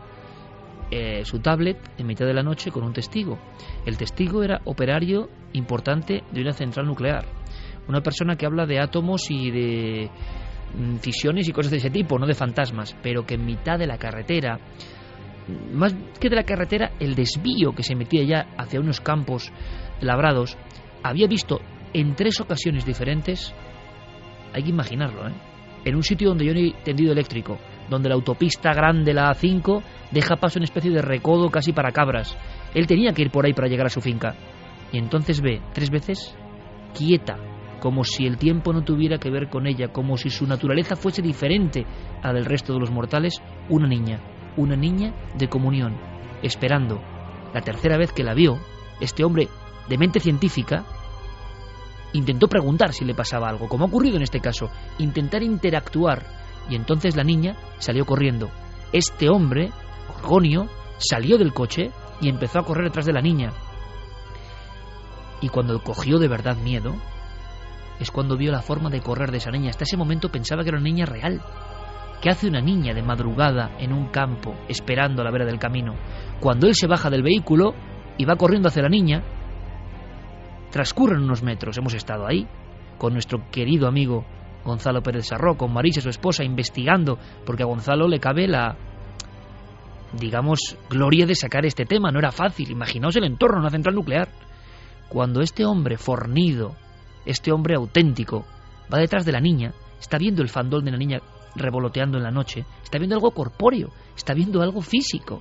su tablet en mitad de la noche con un testigo. El testigo era operario importante de una central nuclear, una persona que habla de átomos y de fisiones y cosas de ese tipo, no de fantasmas, pero que en mitad de la carretera, más que de la carretera, el desvío que se metía ya hacia unos campos labrados, había visto en 3 ocasiones diferentes, hay que imaginarlo, en un sitio donde yo no hay tendido eléctrico, donde la autopista grande, la A5, deja paso a una especie de recodo casi para cabras. Él tenía que ir por ahí para llegar a su finca. Y entonces ve 3 veces quieta, como si el tiempo no tuviera que ver con ella, como si su naturaleza fuese diferente a la del resto de los mortales, una niña de comunión, esperando. La tercera vez que la vio, este hombre de mente científica intentó preguntar si le pasaba algo, como ha ocurrido en este caso, intentar interactuar, y entonces la niña salió corriendo. Este hombre, Gorgonio, salió del coche y empezó a correr detrás de la niña. Y cuando cogió de verdad miedo, es cuando vio la forma de correr de esa niña. Hasta ese momento pensaba que era una niña real. ¿Qué hace una niña de madrugada en un campo, esperando a la vera del camino? Cuando él se baja del vehículo y va corriendo hacia la niña, transcurren unos metros. Hemos estado ahí con nuestro querido amigo Gonzalo Pérez Sarró, con Marisa, su esposa, investigando, porque a Gonzalo le cabe la, digamos, gloria de sacar este tema. No era fácil. Imaginaos el entorno, una central nuclear. Cuando este hombre fornido, este hombre auténtico, va detrás de la niña, está viendo el fandol de la niña revoloteando en la noche, está viendo algo corpóreo, está viendo algo físico.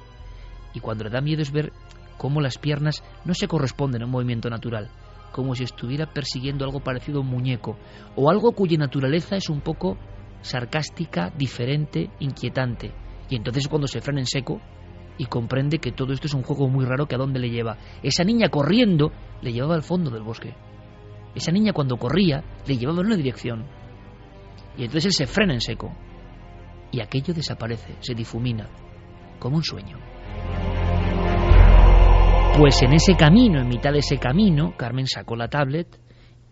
Y cuando le da miedo es ver cómo las piernas no se corresponden a un movimiento natural, como si estuviera persiguiendo algo parecido a un muñeco, o algo cuya naturaleza es un poco sarcástica, diferente, inquietante. Y entonces es cuando se frena en seco y comprende que todo esto es un juego muy raro, que a dónde le lleva. Esa niña corriendo le llevaba al fondo del bosque. Esa niña cuando corría le llevaba en una dirección. Y entonces él se frena en seco y aquello desaparece, se difumina, como un sueño. Pues en ese camino, en mitad de ese camino, Carmen sacó la tablet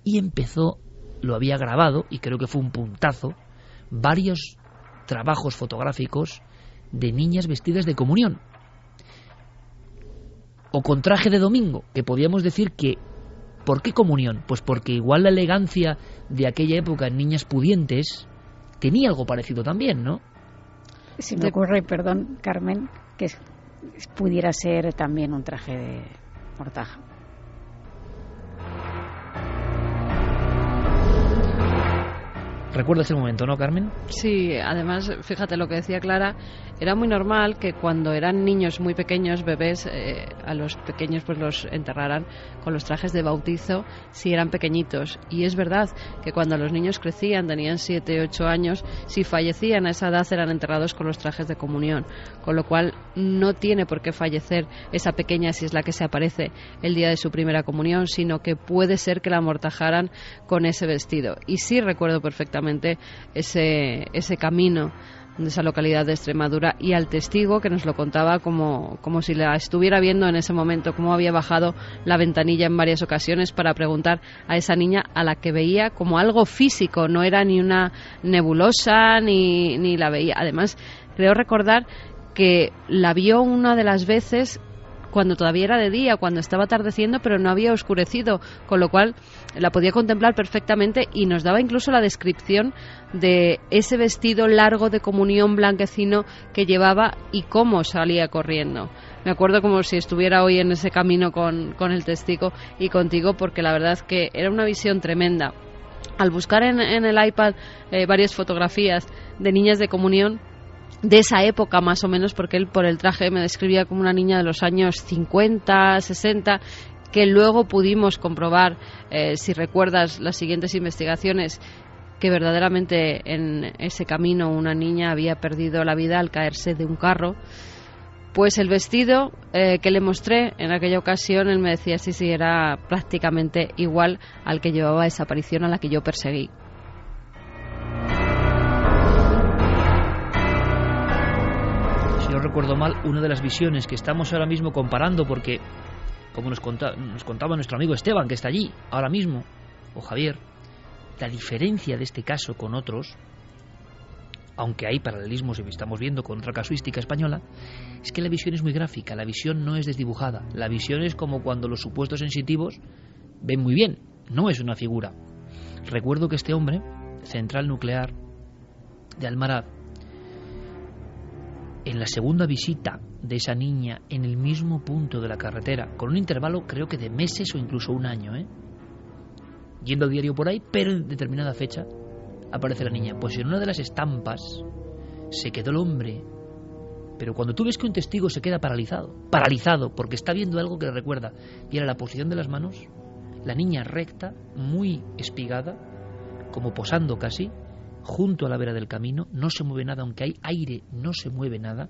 y empezó, lo había grabado, y creo que fue un puntazo, varios trabajos fotográficos de niñas vestidas de comunión. O con traje de domingo, que podíamos decir que... ¿Por qué comunión? Pues porque igual la elegancia de aquella época en niñas pudientes tenía algo parecido también, ¿no? Se me ocurre, perdón, Carmen, que pudiera ser también un traje de mortaja. ¿Recuerdas el momento, no, Carmen? Sí, además, fíjate lo que decía Clara, era muy normal que cuando eran niños muy pequeños, bebés, a los pequeños pues los enterraran con los trajes de bautizo si eran pequeñitos. Y es verdad que cuando los niños crecían, tenían 7, 8 años, si fallecían a esa edad eran enterrados con los trajes de comunión. Con lo cual no tiene por qué fallecer esa pequeña si es la que se aparece el día de su primera comunión, sino que puede ser que la amortajaran con ese vestido. Y sí recuerdo perfectamente ese camino de esa localidad de Extremadura, y al testigo que nos lo contaba como si la estuviera viendo en ese momento, cómo había bajado la ventanilla en varias ocasiones para preguntar a esa niña a la que veía como algo físico, no era ni una nebulosa ni la veía. Además, creo recordar que la vio una de las veces cuando todavía era de día, cuando estaba atardeciendo, pero no había oscurecido, con lo cual la podía contemplar perfectamente, y nos daba incluso la descripción de ese vestido largo de comunión blanquecino que llevaba y cómo salía corriendo. Me acuerdo como si estuviera hoy en ese camino con el testigo y contigo, porque la verdad es que era una visión tremenda. Al buscar en el iPad varias fotografías de niñas de comunión de esa época más o menos, porque él por el traje me describía como una niña de los años 50, 60, que luego pudimos comprobar, si recuerdas las siguientes investigaciones, que verdaderamente en ese camino una niña había perdido la vida al caerse de un carro. Pues el vestido que le mostré en aquella ocasión, él me decía sí, era prácticamente igual al que llevaba esa aparición a la que yo perseguí. Si no recuerdo mal, una de las visiones que estamos ahora mismo comparando, porque como nos contaba nuestro amigo Esteban, que está allí ahora mismo, o Javier, la diferencia de este caso con otros, aunque hay paralelismos y estamos viendo con otra casuística española, es que la visión es muy gráfica, la visión no es desdibujada, la visión es como cuando los supuestos sensitivos ven muy bien, no es una figura. Recuerdo que este hombre, central nuclear de Almaraz, en la segunda visita de esa niña en el mismo punto de la carretera, con un intervalo creo que de meses o incluso un año, yendo a diario por ahí, pero en determinada fecha aparece la niña. Pues en una de las estampas se quedó el hombre, pero cuando tú ves que un testigo se queda paralizado porque está viendo algo que le recuerda, y era la posición de las manos, la niña recta, muy espigada, como posando casi, junto a la vera del camino, no se mueve nada, aunque hay aire, no se mueve nada,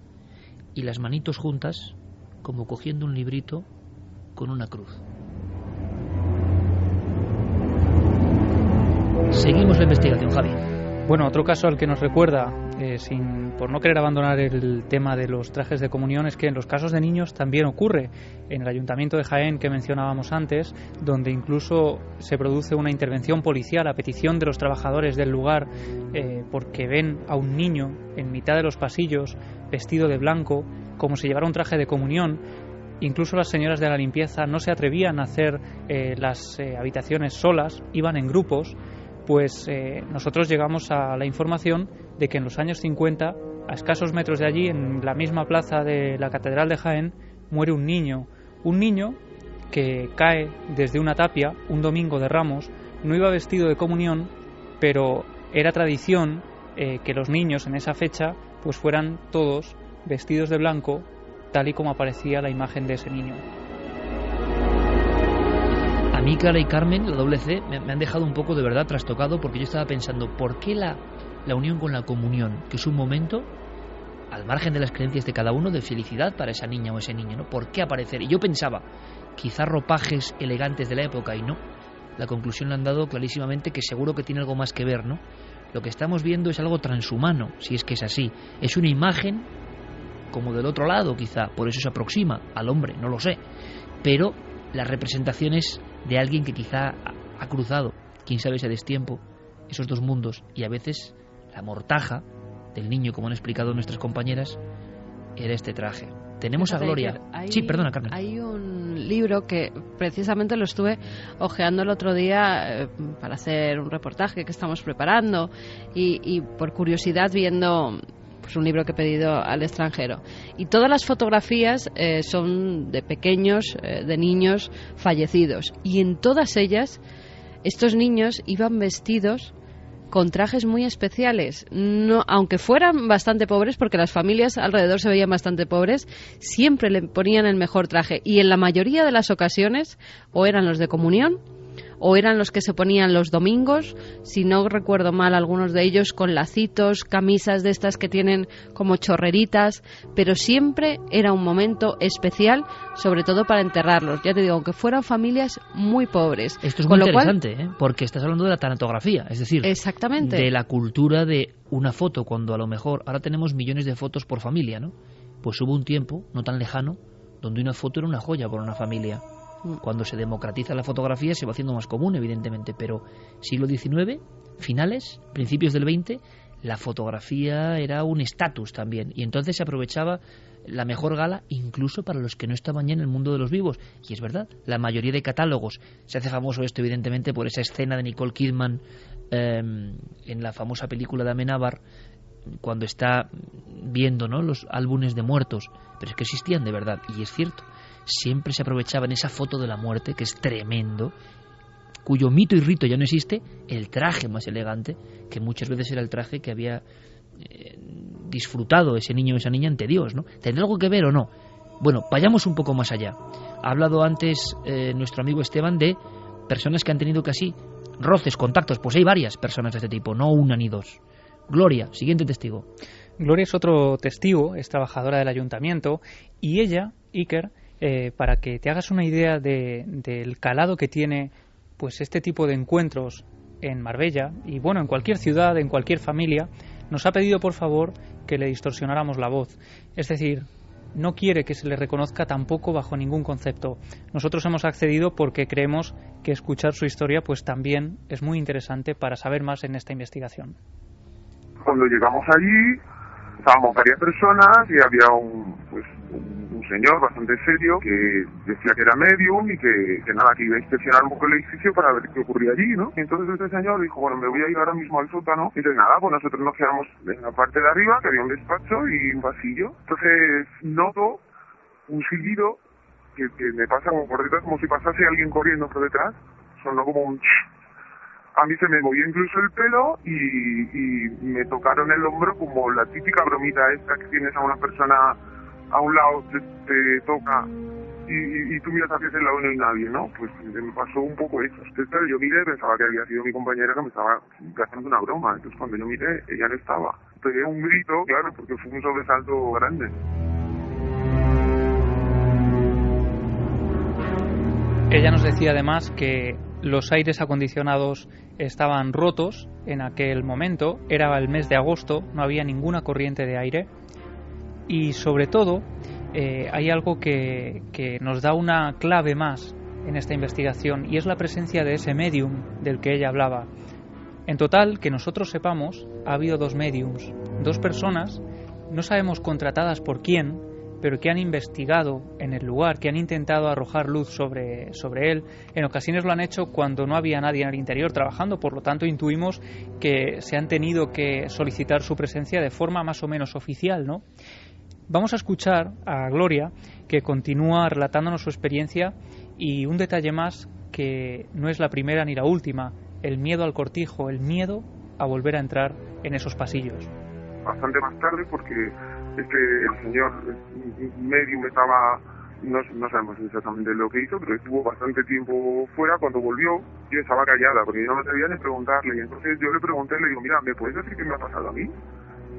y las manitos juntas, como cogiendo un librito con una cruz. Seguimos la investigación, Javi. Bueno, otro caso al que nos recuerda, por no querer abandonar el tema de los trajes de comunión, es que en los casos de niños también ocurre. En el Ayuntamiento de Jaén, que mencionábamos antes, donde incluso se produce una intervención policial a petición de los trabajadores del lugar, porque ven a un niño en mitad de los pasillos vestido de blanco, como si llevara un traje de comunión. Incluso las señoras de la limpieza no se atrevían a hacer las habitaciones solas, iban en grupos. Pues nosotros llegamos a la información de que en los años 50, a escasos metros de allí, en la misma plaza de la Catedral de Jaén, muere un niño que cae desde una tapia un domingo de Ramos. No iba vestido de comunión, pero era tradición que los niños en esa fecha pues fueran todos vestidos de blanco, tal y como aparecía la imagen de ese niño. A mí, Clara y Carmen, la doble C, me han dejado un poco de verdad trastocado, porque yo estaba pensando, ¿por qué la unión con la comunión? Que es un momento, al margen de las creencias de cada uno, de felicidad para esa niña o ese niño, ¿no? ¿Por qué aparecer? Y yo pensaba, quizás ropajes elegantes de la época, y no. La conclusión la han dado clarísimamente, que seguro que tiene algo más que ver, ¿no? Lo que estamos viendo es algo transhumano, si es que es así. Es una imagen como del otro lado, quizá, por eso se aproxima al hombre, no lo sé. Pero las representaciones de alguien que quizá ha cruzado, quién sabe ese destiempo, esos dos mundos, y a veces la mortaja del niño, como han explicado nuestras compañeras, era este traje. Tenemos a Gloria. Sí, perdona, Carmen. Hay un libro que precisamente lo estuve ojeando el otro día para hacer un reportaje que estamos preparando, y por curiosidad viendo pues un libro que he pedido al extranjero, y todas las fotografías son de pequeños, de niños fallecidos, y en todas ellas estos niños iban vestidos con trajes muy especiales, no, aunque fueran bastante pobres, porque las familias alrededor se veían bastante pobres, siempre le ponían el mejor traje, y en la mayoría de las ocasiones o eran los de comunión o eran los que se ponían los domingos, si no recuerdo mal, algunos de ellos con lacitos, camisas de estas que tienen como chorreritas, pero siempre era un momento especial, sobre todo para enterrarlos. Ya te digo, aunque fueran familias muy pobres. Esto es muy interesante, porque estás hablando de la tanatografía, es decir, exactamente, de la cultura de una foto, cuando a lo mejor ahora tenemos millones de fotos por familia, ¿no? Pues hubo un tiempo, no tan lejano, donde una foto era una joya por una familia. Cuando se democratiza la fotografía se va haciendo más común, evidentemente, pero siglo XIX, finales, principios del XX, la fotografía era un estatus también, y entonces se aprovechaba la mejor gala incluso para los que no estaban ya en el mundo de los vivos. Y es verdad, la mayoría de catálogos, se hace famoso esto evidentemente por esa escena de Nicole Kidman en la famosa película de Amenábar, cuando está viendo, ¿no?, los álbumes de muertos, pero es que existían de verdad, y es cierto, siempre se aprovechaba en esa foto de la muerte, que es tremendo, cuyo mito y rito ya no existe, el traje más elegante, que muchas veces era el traje que había disfrutado ese niño o esa niña ante Dios, ¿no? ¿Tendrá algo que ver o no? Bueno, vayamos un poco más allá. Ha hablado antes nuestro amigo Esteban de personas que han tenido casi roces, contactos. Pues hay varias personas de este tipo, no una ni dos. Gloria, siguiente testigo. Gloria es otro testigo, es trabajadora del ayuntamiento, y ella, Iker, para que te hagas una idea del calado que tiene pues este tipo de encuentros en Marbella, y bueno, en cualquier ciudad, en cualquier familia, nos ha pedido por favor que le distorsionáramos la voz. Es decir, no quiere que se le reconozca tampoco bajo ningún concepto. Nosotros hemos accedido porque creemos que escuchar su historia pues también es muy interesante para saber más en esta investigación. Cuando llegamos allí, estábamos varias personas y había un señor bastante serio que decía que era medium y que nada, que iba a inspeccionar un poco el edificio para ver qué ocurría allí, ¿no? Y entonces este señor dijo, bueno, me voy a ir ahora mismo al sótano. Y entonces nada, pues nosotros nos quedamos en la parte de arriba, que había un despacho y un pasillo. Entonces noto un silbido que me pasa como por detrás, como si pasase alguien corriendo por detrás. Sonó como un... A mí se me movió incluso el pelo y me tocaron el hombro como la típica bromita esta que tienes a una persona a un lado, te toca y tú miras hacia ese lado y no hay nadie, ¿no? Pues me pasó un poco eso. Entonces yo miré, pensaba que había sido mi compañera que me estaba haciendo una broma. Entonces cuando yo miré, ella no estaba. Pegué un grito, claro, porque fue un sobresalto grande. Ella nos decía además que los aires acondicionados estaban rotos en aquel momento, era el mes de agosto, no había ninguna corriente de aire y sobre todo hay algo que nos da una clave más en esta investigación y es la presencia de ese medium del que ella hablaba. En total, que nosotros sepamos, ha habido 2 mediums, 2 personas, no sabemos contratadas por quién, pero que han investigado en el lugar, que han intentado arrojar luz sobre él. En ocasiones lo han hecho cuando no había nadie en el interior trabajando, por lo tanto intuimos que se han tenido que solicitar su presencia de forma más o menos oficial, ¿no? Vamos a escuchar a Gloria, que continúa relatándonos su experiencia y un detalle más que no es la primera ni la última, el miedo al cortijo, el miedo a volver a entrar en esos pasillos. Bastante más tarde porque el señor medium estaba, no sabemos exactamente lo que hizo, pero estuvo bastante tiempo fuera. Cuando volvió yo estaba callada porque yo no me atrevía ni preguntarle, y entonces yo le pregunté, le digo, mira, ¿me puedes decir qué me ha pasado a mí?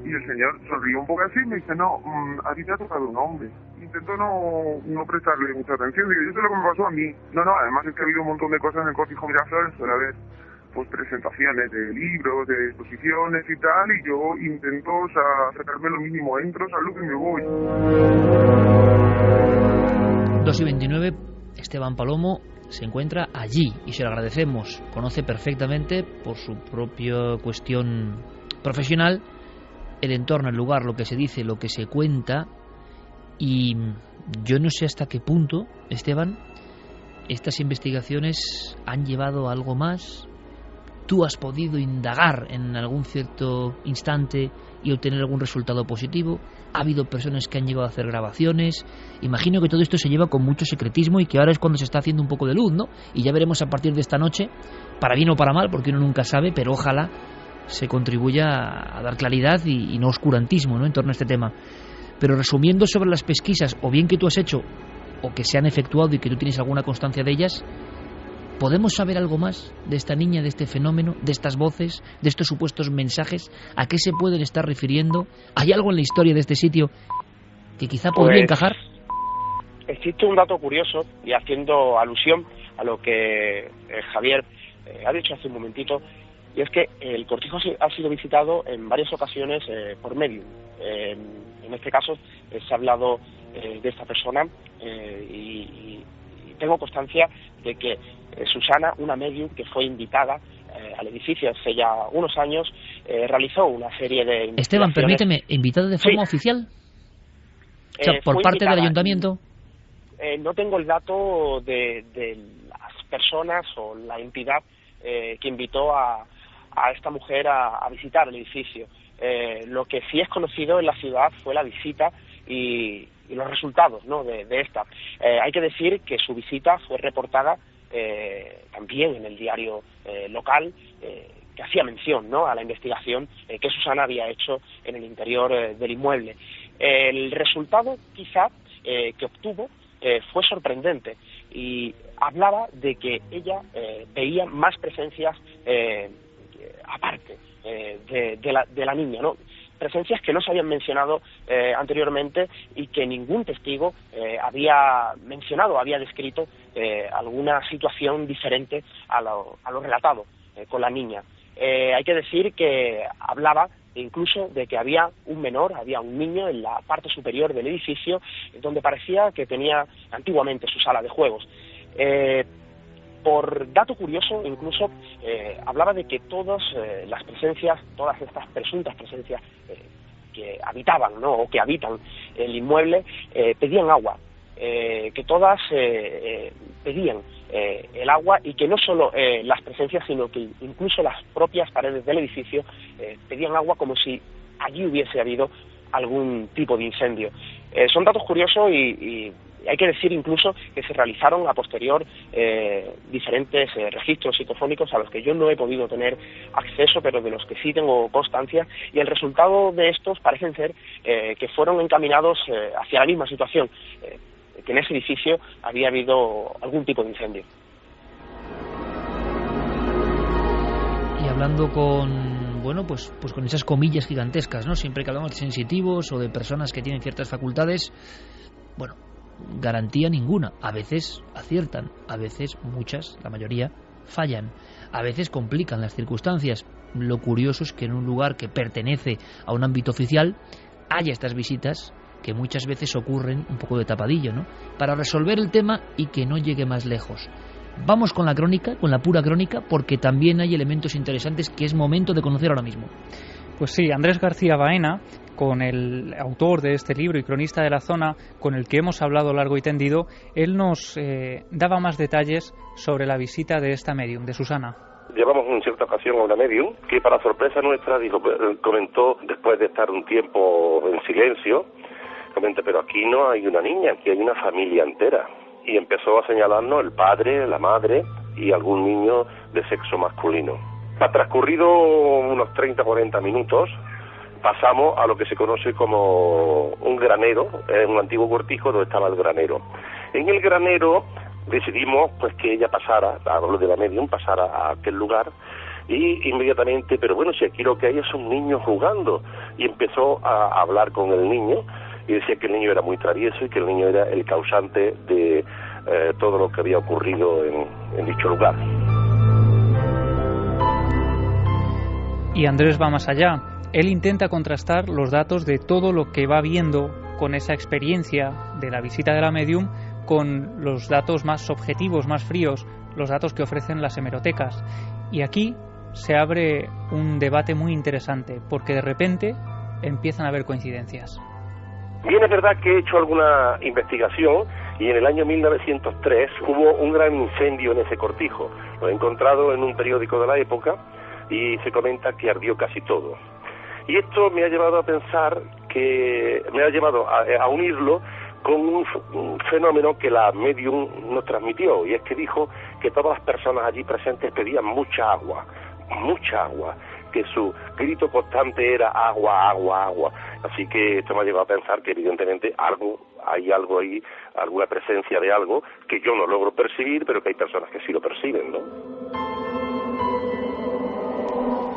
Y el señor sonrió un poco así y me dice, no, a ti te ha tocado un hombre. Intento no prestarle mucha atención, digo, yo sé lo que me pasó a mí. No, además es que ha habido un montón de cosas en el Cortijo Miraflores, suele haber pues presentaciones de libros, de exposiciones y tal, y yo intento sacarme lo mínimo, entro, salgo y me voy. 2:29, Esteban Palomo se encuentra allí y se lo agradecemos. Conoce perfectamente, por su propia cuestión profesional, el entorno, el lugar, lo que se dice, lo que se cuenta, y yo no sé hasta qué punto, Esteban, estas investigaciones han llevado a algo más. ¿Tú has podido indagar en algún cierto instante y obtener algún resultado positivo? ¿Ha habido personas que han llegado a hacer grabaciones? Imagino que todo esto se lleva con mucho secretismo y que ahora es cuando se está haciendo un poco de luz, ¿no? Y ya veremos a partir de esta noche, para bien o para mal, porque uno nunca sabe, pero ojalá se contribuya a dar claridad y no oscurantismo, ¿no?, en torno a este tema. Pero resumiendo sobre las pesquisas, o bien que tú has hecho, o que se han efectuado y que tú tienes alguna constancia de ellas, ¿podemos saber algo más de esta niña, de este fenómeno, de estas voces, de estos supuestos mensajes? ¿A qué se pueden estar refiriendo? ¿Hay algo en la historia de este sitio que quizá podría encajar? Existe un dato curioso, y haciendo alusión a lo que Javier ha dicho hace un momentito, y es que el cortijo ha sido visitado en varias ocasiones por medium. En este caso se ha hablado de esta persona y tengo constancia de que Susana, una medium que fue invitada al edificio hace ya unos años, realizó una serie de... Esteban, permíteme, ¿invitada de forma oficial? O sea, por parte del ayuntamiento. No tengo el dato de las personas o la entidad que invitó a esta mujer a visitar el edificio. Lo que sí es conocido en la ciudad fue la visita y los resultados, ¿no?, de esta. Hay que decir que su visita fue reportada también en el diario local, que hacía mención, ¿no?, a la investigación que Susana había hecho en el interior del inmueble. El resultado, quizá, que obtuvo fue sorprendente y hablaba de que ella veía más presencias aparte de la niña, ¿no? Presencias que no se habían mencionado anteriormente y que ningún testigo había mencionado, había descrito alguna situación diferente a lo relatado con la niña. Hay que decir que hablaba incluso de que había un menor, había un niño en la parte superior del edificio donde parecía que tenía antiguamente su sala de juegos. Por dato curioso, incluso hablaba de que todas las presencias, todas estas presuntas presencias que habitaban, ¿no?, o que habitan el inmueble, pedían agua, que todas pedían el agua y que no solo las presencias, sino que incluso las propias paredes del edificio pedían agua como si allí hubiese habido algún tipo de incendio. Son datos curiosos y hay que decir incluso que se realizaron a posterior diferentes registros psicofónicos a los que yo no he podido tener acceso, pero de los que sí tengo constancia, y el resultado de estos parecen ser que fueron encaminados hacia la misma situación, que en ese edificio había habido algún tipo de incendio. Y hablando con, bueno, pues con esas comillas gigantescas, ¿no?, siempre que hablamos de sensitivos o de personas que tienen ciertas facultades, bueno, garantía ninguna. A veces aciertan, a veces muchas, la mayoría, fallan. A veces complican las circunstancias. Lo curioso es que en un lugar que pertenece a un ámbito oficial haya estas visitas que muchas veces ocurren un poco de tapadillo, ¿no?, para resolver el tema y que no llegue más lejos. Vamos con la crónica, con la pura crónica, porque también hay elementos interesantes que es momento de conocer ahora mismo. Pues sí, Andrés García Baena, con el autor de este libro y cronista de la zona, con el que hemos hablado largo y tendido, él nos daba más detalles sobre la visita de esta médium, de Susana. Llevamos en cierta ocasión a una medium que, para sorpresa nuestra, comentó, después de estar un tiempo en silencio, pero aquí no hay una niña, aquí hay una familia entera. Y empezó a señalarnos el padre, la madre y algún niño de sexo masculino. Ha transcurrido unos 30-40 minutos, pasamos a lo que se conoce como un granero, un antiguo cortijo donde estaba el granero. En el granero decidimos pues que ella pasara, hablo de la medium, pasara a aquel lugar, y inmediatamente, pero bueno, si aquí lo que hay es un niño jugando, y empezó a hablar con el niño, y decía que el niño era muy travieso y que el niño era el causante de todo lo que había ocurrido en dicho lugar. Y Andrés va más allá. Él intenta contrastar los datos de todo lo que va viendo con esa experiencia de la visita de la medium con los datos más objetivos, más fríos, los datos que ofrecen las hemerotecas. Y aquí se abre un debate muy interesante, porque de repente empiezan a haber coincidencias. Bien, es verdad que he hecho alguna investigación y en el año 1903 hubo un gran incendio en ese cortijo. Lo he encontrado en un periódico de la época y se comenta que ardió casi todo. Y esto me ha llevado a pensar a unirlo con un fenómeno que la medium nos transmitió, y es que dijo que todas las personas allí presentes pedían mucha agua, que su grito constante era agua, agua, agua. Así que esto me ha llevado a pensar que evidentemente hay algo ahí, alguna presencia de algo que yo no logro percibir, pero que hay personas que sí lo perciben, ¿no?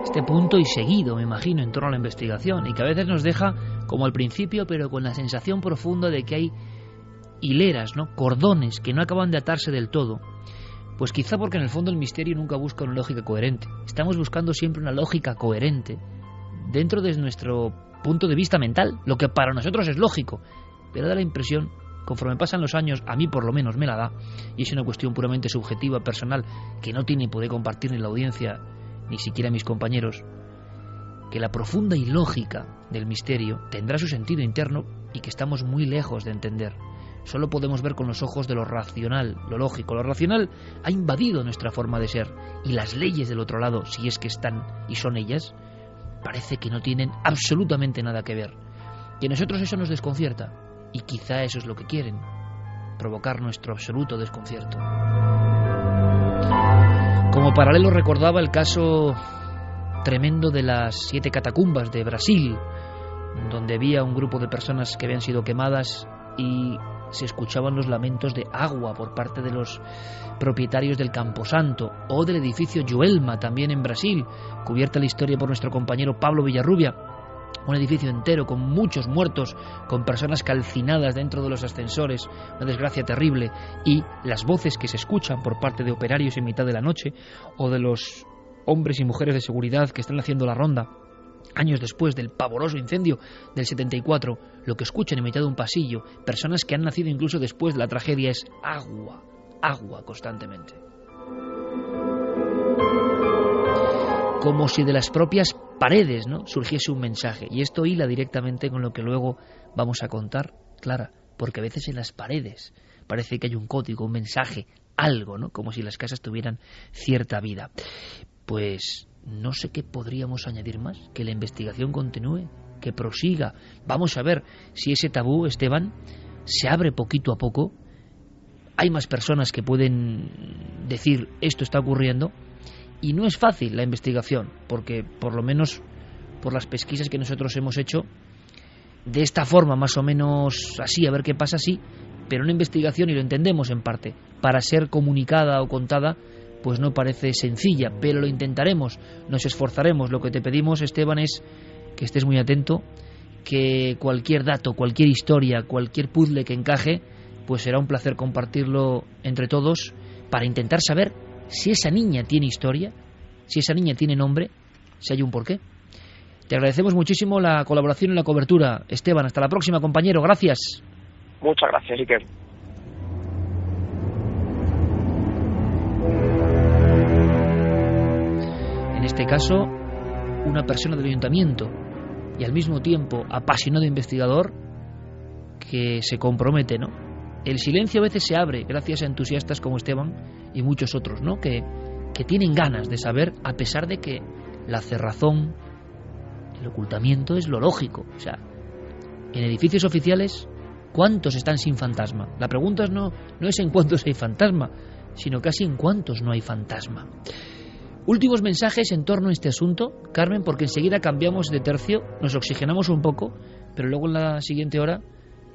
Este punto y seguido, me imagino, en torno a la investigación, y que a veces nos deja como al principio, pero con la sensación profunda de que hay hileras, ¿no?, cordones que no acaban de atarse del todo. Pues quizá porque en el fondo el misterio nunca busca una lógica coherente. Estamos buscando siempre una lógica coherente dentro de nuestro punto de vista mental, lo que para nosotros es lógico, pero da la impresión, conforme pasan los años, a mí por lo menos me la da, y es una cuestión puramente subjetiva, personal, que no tiene poder compartir ni la audiencia, ni siquiera mis compañeros, que la profunda ilógica del misterio tendrá su sentido interno y que estamos muy lejos de entender. Solo podemos ver con los ojos de lo racional, lo lógico. Lo racional ha invadido nuestra forma de ser, y las leyes del otro lado, si es que están y son ellas, parece que no tienen absolutamente nada que ver. Y a nosotros eso nos desconcierta, y quizá eso es lo que quieren, provocar nuestro absoluto desconcierto. Como paralelo recordaba el caso tremendo de las 7 catacumbas de Brasil, donde había un grupo de personas que habían sido quemadas y se escuchaban los lamentos de agua por parte de los propietarios del Camposanto, o del edificio Joelma, también en Brasil, cubierta la historia por nuestro compañero Pablo Villarrubia. Un edificio entero con muchos muertos, con personas calcinadas dentro de los ascensores, una desgracia terrible, y las voces que se escuchan por parte de operarios en mitad de la noche, o de los hombres y mujeres de seguridad que están haciendo la ronda años después del pavoroso incendio del 74, lo que escuchan en mitad de un pasillo, personas que han nacido incluso después de la tragedia, es agua, agua constantemente. Como si de las propias paredes, ¿no?, surgiese un mensaje. Y esto hila directamente con lo que luego vamos a contar, Clara, porque a veces en las paredes parece que hay un código, un mensaje, algo, ¿no?, como si las casas tuvieran cierta vida. Pues no sé qué podríamos añadir más, que la investigación continúe, que prosiga. Vamos a ver si ese tabú, Esteban, se abre poquito a poco. Hay más personas que pueden decir esto está ocurriendo, y no es fácil la investigación, porque por lo menos por las pesquisas que nosotros hemos hecho, de esta forma más o menos así, a ver qué pasa, sí, pero una investigación, y lo entendemos en parte, para ser comunicada o contada, pues no parece sencilla, pero lo intentaremos, nos esforzaremos. Lo que te pedimos, Esteban, es que estés muy atento, que cualquier dato, cualquier historia, cualquier puzzle que encaje, pues será un placer compartirlo entre todos para intentar saber si esa niña tiene historia, si esa niña tiene nombre, si hay un porqué. Te agradecemos muchísimo la colaboración y la cobertura, Esteban. Hasta la próxima, compañero. Gracias. Muchas gracias, Iker. En este caso, una persona del ayuntamiento y al mismo tiempo apasionado investigador que se compromete, ¿no? El silencio a veces se abre gracias a entusiastas como Esteban y muchos otros, ¿no?, que tienen ganas de saber, a pesar de que la cerrazón, el ocultamiento es lo lógico. O sea, en edificios oficiales, ¿cuántos están sin fantasma? La pregunta no es en cuántos hay fantasma, sino casi en cuántos no hay fantasma. Últimos mensajes en torno a este asunto, Carmen, porque enseguida cambiamos de tercio, nos oxigenamos un poco, pero luego en la siguiente hora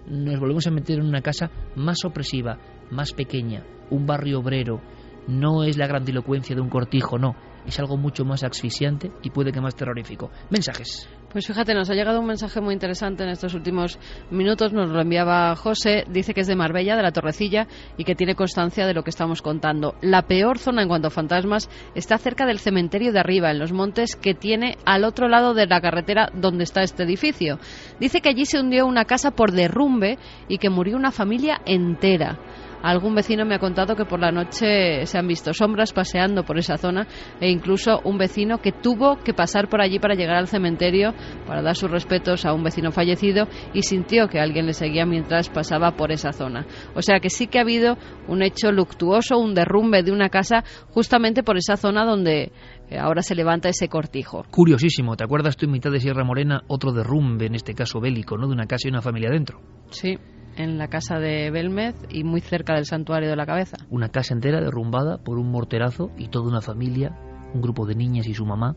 nos volvemos a meter en una casa más opresiva, más pequeña, un barrio obrero. No es la grandilocuencia de un cortijo, no, es algo mucho más asfixiante y puede que más terrorífico. Mensajes. Pues fíjate, nos ha llegado un mensaje muy interesante en estos últimos minutos, nos lo enviaba José, dice que es de Marbella, de la Torrecilla, y que tiene constancia de lo que estamos contando. La peor zona en cuanto a fantasmas está cerca del cementerio de arriba, en los montes que tiene al otro lado de la carretera donde está este edificio. Dice que allí se hundió una casa por derrumbe y que murió una familia entera. Algún vecino me ha contado que por la noche se han visto sombras paseando por esa zona, e incluso un vecino que tuvo que pasar por allí para llegar al cementerio para dar sus respetos a un vecino fallecido y sintió que alguien le seguía mientras pasaba por esa zona. O sea que sí que ha habido un hecho luctuoso, un derrumbe de una casa justamente por esa zona donde ahora se levanta ese cortijo. Curiosísimo, ¿te acuerdas tú en mitad de Sierra Morena otro derrumbe, en este caso bélico, ¿no?, de una casa y una familia dentro? Sí, en la casa de Belmez y muy cerca del Santuario de la Cabeza. Una casa entera derrumbada por un morterazo y toda una familia, un grupo de niñas y su mamá,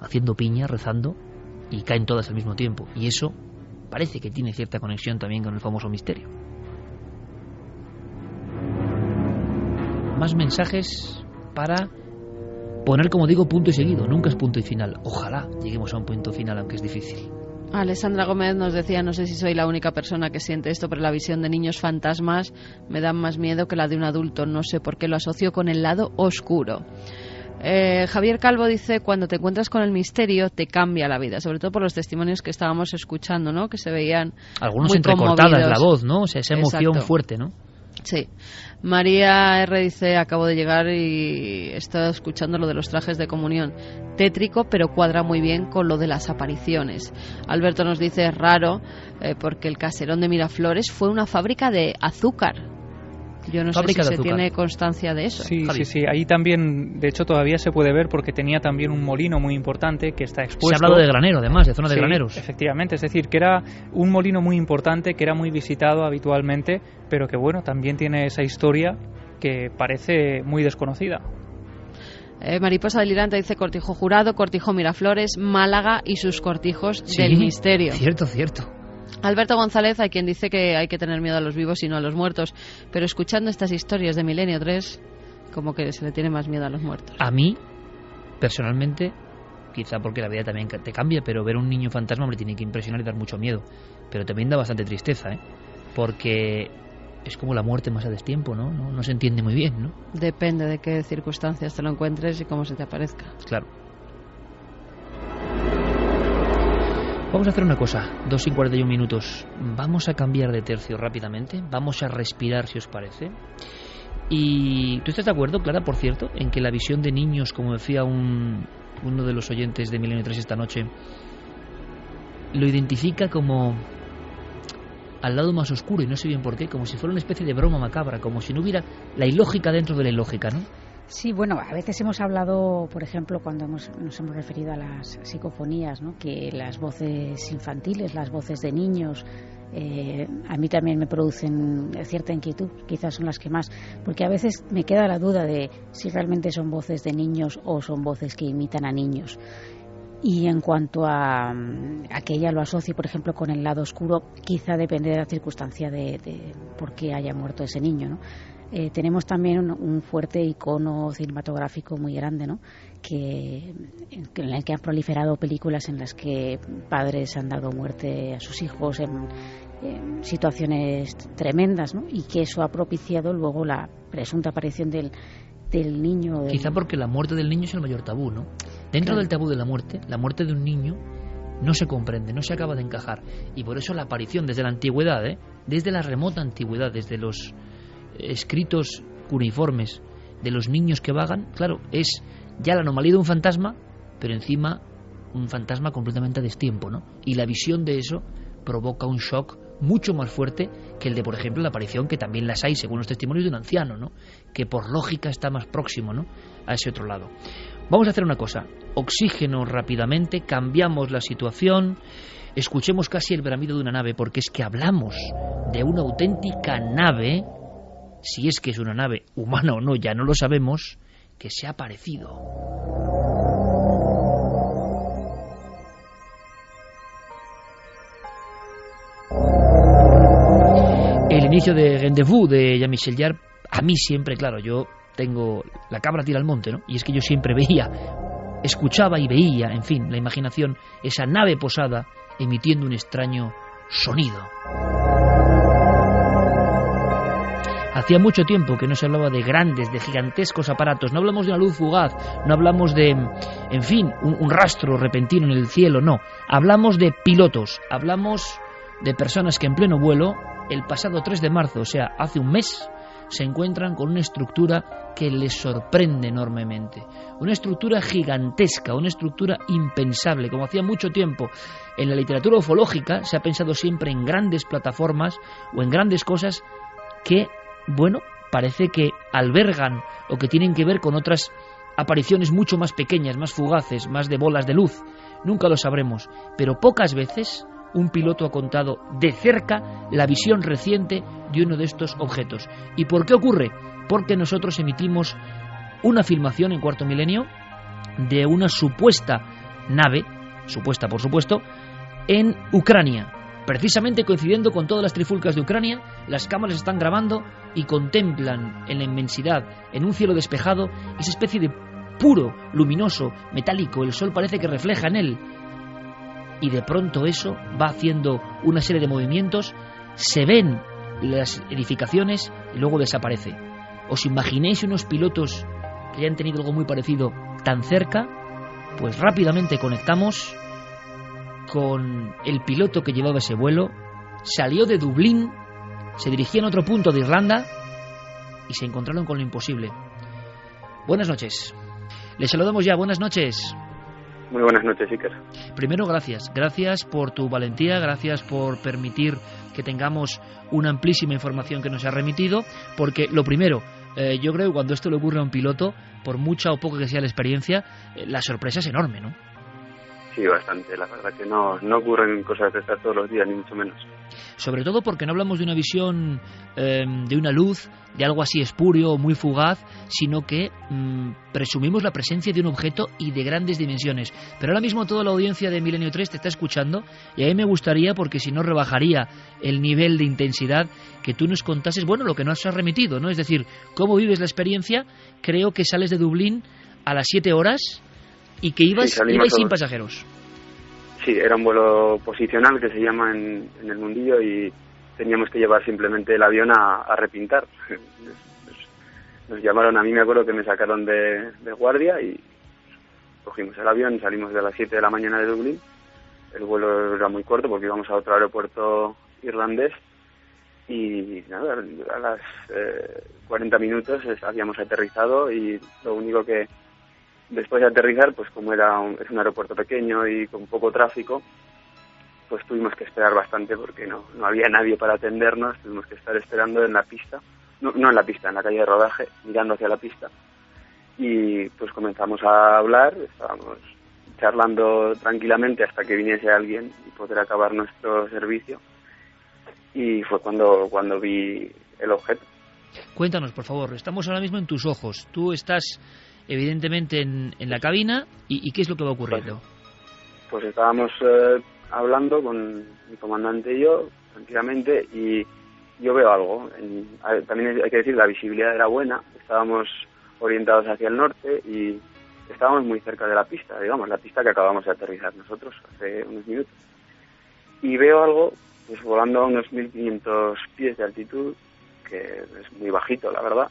haciendo piña, rezando, y caen todas al mismo tiempo. Y eso parece que tiene cierta conexión también con el famoso misterio. Más mensajes para poner, como digo, punto y seguido. Nunca es punto y final. Ojalá lleguemos a un punto final, aunque es difícil. Alessandra Gómez nos decía, no sé si soy la única persona que siente esto, pero la visión de niños fantasmas me da más miedo que la de un adulto. No sé por qué lo asocio con el lado oscuro. Javier Calvo dice, cuando te encuentras con el misterio te cambia la vida, sobre todo por los testimonios que estábamos escuchando, ¿no?, que se veían algunos muy entrecortadas conmovidos. La voz, ¿no? O sea, esa emoción Exacto. fuerte, ¿no? Sí. María R. dice, acabo de llegar y estaba escuchando lo de los trajes de comunión. Tétrico, pero cuadra muy bien con lo de las apariciones. Alberto nos dice, es raro, porque el caserón de Miraflores fue una fábrica de azúcar. Yo no sé si se tiene constancia de eso. Sí, sí. Ahí también, de hecho, todavía se puede ver porque tenía también un molino muy importante que está expuesto. Se ha hablado de granero, además, de zona de graneros. Efectivamente, es decir, que era un molino muy importante, que era muy visitado habitualmente, pero que, bueno, también tiene esa historia que parece muy desconocida. Mariposa Delirante dice Cortijo Jurado, Cortijo Miraflores, Málaga y sus cortijos del misterio. Cierto. Alberto González, hay quien dice que hay que tener miedo a los vivos y no a los muertos, pero escuchando estas historias de Milenio 3, como que se le tiene más miedo a los muertos. A mí, personalmente, quizá porque la vida también te cambia, pero ver un niño fantasma me tiene que impresionar y dar mucho miedo, pero también da bastante tristeza, porque es como la muerte más a destiempo, ¿no? No se entiende muy bien, ¿no? Depende de qué circunstancias te lo encuentres y cómo se te aparezca. Claro. Vamos a hacer una cosa, 2:41. Vamos a cambiar de tercio rápidamente, vamos a respirar si os parece. Y ¿tú estás de acuerdo, Clara, por cierto, en que la visión de niños, como decía uno de los oyentes de Milenio 3 esta noche, lo identifica como al lado más oscuro, y no sé bien por qué, como si fuera una especie de broma macabra, como si no hubiera la ilógica dentro de la ilógica, ¿no? Sí, bueno, a veces hemos hablado, por ejemplo, cuando nos hemos referido a las psicofonías, ¿no? Que las voces infantiles, las voces de niños, a mí también me producen cierta inquietud, quizás son las que más, porque a veces me queda la duda de si realmente son voces de niños o son voces que imitan a niños. Y en cuanto a que ella lo asocie, por ejemplo, con el lado oscuro, quizá depende de la circunstancia de por qué haya muerto ese niño, ¿no? Tenemos también un fuerte icono cinematográfico muy grande, ¿no? En el que han proliferado películas en las que padres han dado muerte a sus hijos en situaciones tremendas, ¿no? Y que eso ha propiciado luego la presunta aparición del niño. Quizá porque la muerte del niño es el mayor tabú, ¿no? Dentro del tabú de la muerte de un niño no se comprende, no se acaba de encajar. Y por eso la aparición desde la antigüedad, desde la remota antigüedad, desde los escritos cuneiformes de los niños que vagan, claro, es ya la anomalía de un fantasma, pero encima un fantasma completamente a destiempo, ¿no? Y la visión de eso provoca un shock mucho más fuerte que el de, por ejemplo, la aparición, que también las hay según los testimonios de un anciano, ¿no? Que por lógica está más próximo, ¿no?, a ese otro lado. Vamos a hacer una cosa, oxígeno rápidamente, cambiamos la situación, escuchemos casi el bramido de una nave, porque es que hablamos de una auténtica nave, si es que es una nave humana o no, ya no lo sabemos, que se ha aparecido. El inicio de Rendezvous de Jean-Michel Jarre, a mí siempre, claro, yo tengo la cabra tira al monte, ¿no? Y es que yo siempre escuchaba y veía, en fin, la imaginación, esa nave posada emitiendo un extraño sonido. Hacía mucho tiempo que no se hablaba de grandes, de gigantescos aparatos. No hablamos de una luz fugaz, no hablamos de, en fin, un rastro repentino en el cielo, no. Hablamos de pilotos, hablamos de personas que en pleno vuelo, el pasado 3 de marzo, o sea, hace un mes, se encuentran con una estructura que les sorprende enormemente. Una estructura gigantesca, una estructura impensable. Como hacía mucho tiempo en la literatura ufológica se ha pensado siempre en grandes plataformas o en grandes cosas que, bueno, parece que albergan o que tienen que ver con otras apariciones mucho más pequeñas, más fugaces, más de bolas de luz. Nunca lo sabremos, pero pocas veces un piloto ha contado de cerca la visión reciente de uno de estos objetos. ¿Y por qué ocurre? Porque nosotros emitimos una filmación en Cuarto Milenio de una supuesta nave, supuesta por supuesto, en Ucrania. Precisamente coincidiendo con todas las trifulcas de Ucrania, las cámaras están grabando y contemplan en la inmensidad, en un cielo despejado, esa especie de puro, luminoso, metálico. El sol parece que refleja en él. Y de pronto eso va haciendo una serie de movimientos, se ven las edificaciones y luego desaparece. ¿Os imaginéis unos pilotos que hayan tenido algo muy parecido tan cerca? Pues rápidamente conectamos con el piloto que llevaba ese vuelo, salió de Dublín, se dirigía a otro punto de Irlanda y se encontraron con lo imposible. Buenas noches. Les saludamos ya. Buenas noches. Muy buenas noches, Iker. Primero, gracias. Gracias por tu valentía, gracias por permitir que tengamos una amplísima información que nos ha remitido, porque lo primero, yo creo que cuando esto le ocurre a un piloto, por mucha o poca que sea la experiencia, la sorpresa es enorme, ¿no? Sí, bastante. La verdad que no ocurren cosas de estas todos los días, ni mucho menos. Sobre todo porque no hablamos de una visión de una luz, de algo así espúreo o muy fugaz, sino que presumimos la presencia de un objeto y de grandes dimensiones. Pero ahora mismo toda la audiencia de Milenio 3 te está escuchando y a mí me gustaría, porque si no rebajaría el nivel de intensidad, que tú nos contases, bueno, lo que nos has remitido, ¿no? Es decir, cómo vives la experiencia. Creo que sales de Dublín a las 7 horas y que ibais sin pasajeros. Sí, era un vuelo posicional que se llama en el mundillo y teníamos que llevar simplemente el avión a repintar. Nos llamaron, a mí me acuerdo que me sacaron de guardia y cogimos el avión y salimos de las 7 de la mañana de Dublín. El vuelo era muy corto porque íbamos a otro aeropuerto irlandés y nada, a las 40 minutos habíamos aterrizado y lo único que después de aterrizar, pues como es un aeropuerto pequeño y con poco tráfico, pues tuvimos que esperar bastante porque no había nadie para atendernos, tuvimos que estar esperando en la pista, no en la pista, en la calle de rodaje, mirando hacia la pista, y pues comenzamos a hablar, estábamos charlando tranquilamente hasta que viniese alguien y poder acabar nuestro servicio, y fue cuando vi el objeto. Cuéntanos, por favor, estamos ahora mismo en tus ojos, tú estás evidentemente en la cabina, ¿y qué es lo que va ocurriendo? Pues estábamos hablando con mi comandante y yo, tranquilamente, y yo veo algo. También hay que decir, la visibilidad era buena, estábamos orientados hacia el norte y estábamos muy cerca de la pista, digamos, la pista que acabamos de aterrizar nosotros hace unos minutos. Y veo algo, pues volando a unos 1500 pies de altitud, que es muy bajito, la verdad,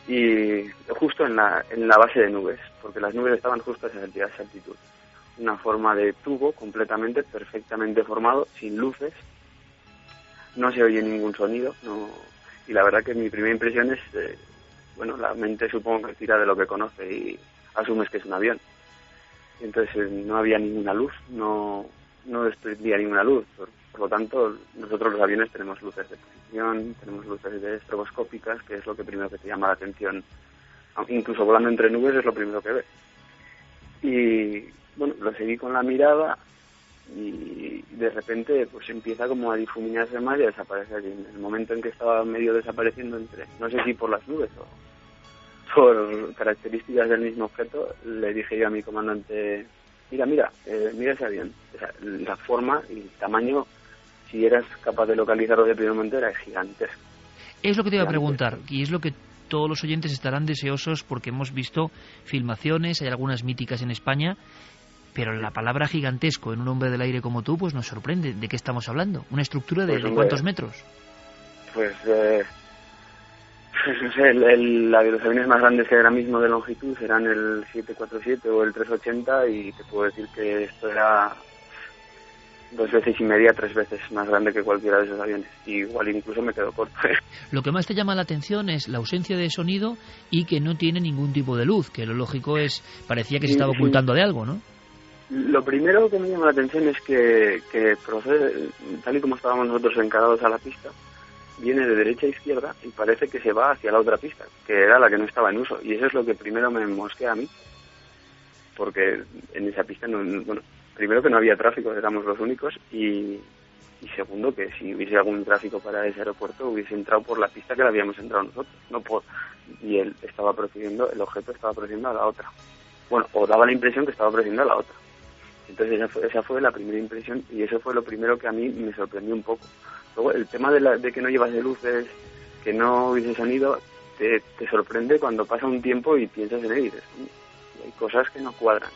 y justo en la base de nubes, porque las nubes estaban justo a esa altitud. Una forma de tubo completamente, perfectamente formado, sin luces, no se oye ningún sonido, y la verdad que mi primera impresión es, la mente supongo que tira de lo que conoce y asumes que es un avión. Entonces no había ninguna luz, no desprendía ninguna luz, por lo tanto nosotros los aviones tenemos luces de posición, tenemos luces estroboscópicas, que es lo que primero que te llama la atención, aunque incluso volando entre nubes es lo primero que ves. Y bueno, lo seguí con la mirada y de repente pues empieza como a difuminarse más y a desaparecer. Y en el momento en que estaba medio desapareciendo no sé si por las nubes o por características del mismo objeto, le dije yo a mi comandante, mira ese avión. O sea, la forma y el tamaño, si eras capaz de localizarlo de primer momento, era gigantesco. Es lo que te iba a preguntar, y es lo que todos los oyentes estarán deseosos, porque hemos visto filmaciones, hay algunas míticas en España, pero la palabra gigantesco en un hombre del aire como tú, pues nos sorprende. ¿De qué estamos hablando? ¿Una estructura de cuántos metros? Pues, no sé, los aviones más grandes que ahora mismo de longitud serán el 747 o el 380 y te puedo decir que esto era 2 veces y media, 3 veces más grande que cualquiera de esos aviones. Y igual incluso me quedo corto. Lo que más te llama la atención es la ausencia de sonido y que no tiene ningún tipo de luz, que lo lógico parecía que se estaba ocultando de algo, ¿no? Lo primero que me llama la atención es que procede, tal y como estábamos nosotros encarados a la pista, viene de derecha a izquierda y parece que se va hacia la otra pista, que era la que no estaba en uso. Y eso es lo que primero me mosquea a mí, porque en esa pista, primero que no había tráfico, éramos los únicos, y segundo que si hubiese algún tráfico para ese aeropuerto hubiese entrado por la pista que la habíamos entrado nosotros, y el objeto estaba procediendo a la otra. Bueno, o daba la impresión que estaba procediendo a la otra. Entonces esa fue la primera impresión y eso fue lo primero que a mí me sorprendió un poco. Luego el tema de que no llevase luces, que no hubiese sonido, te sorprende cuando pasa un tiempo y piensas en él. Hay cosas que no cuadran.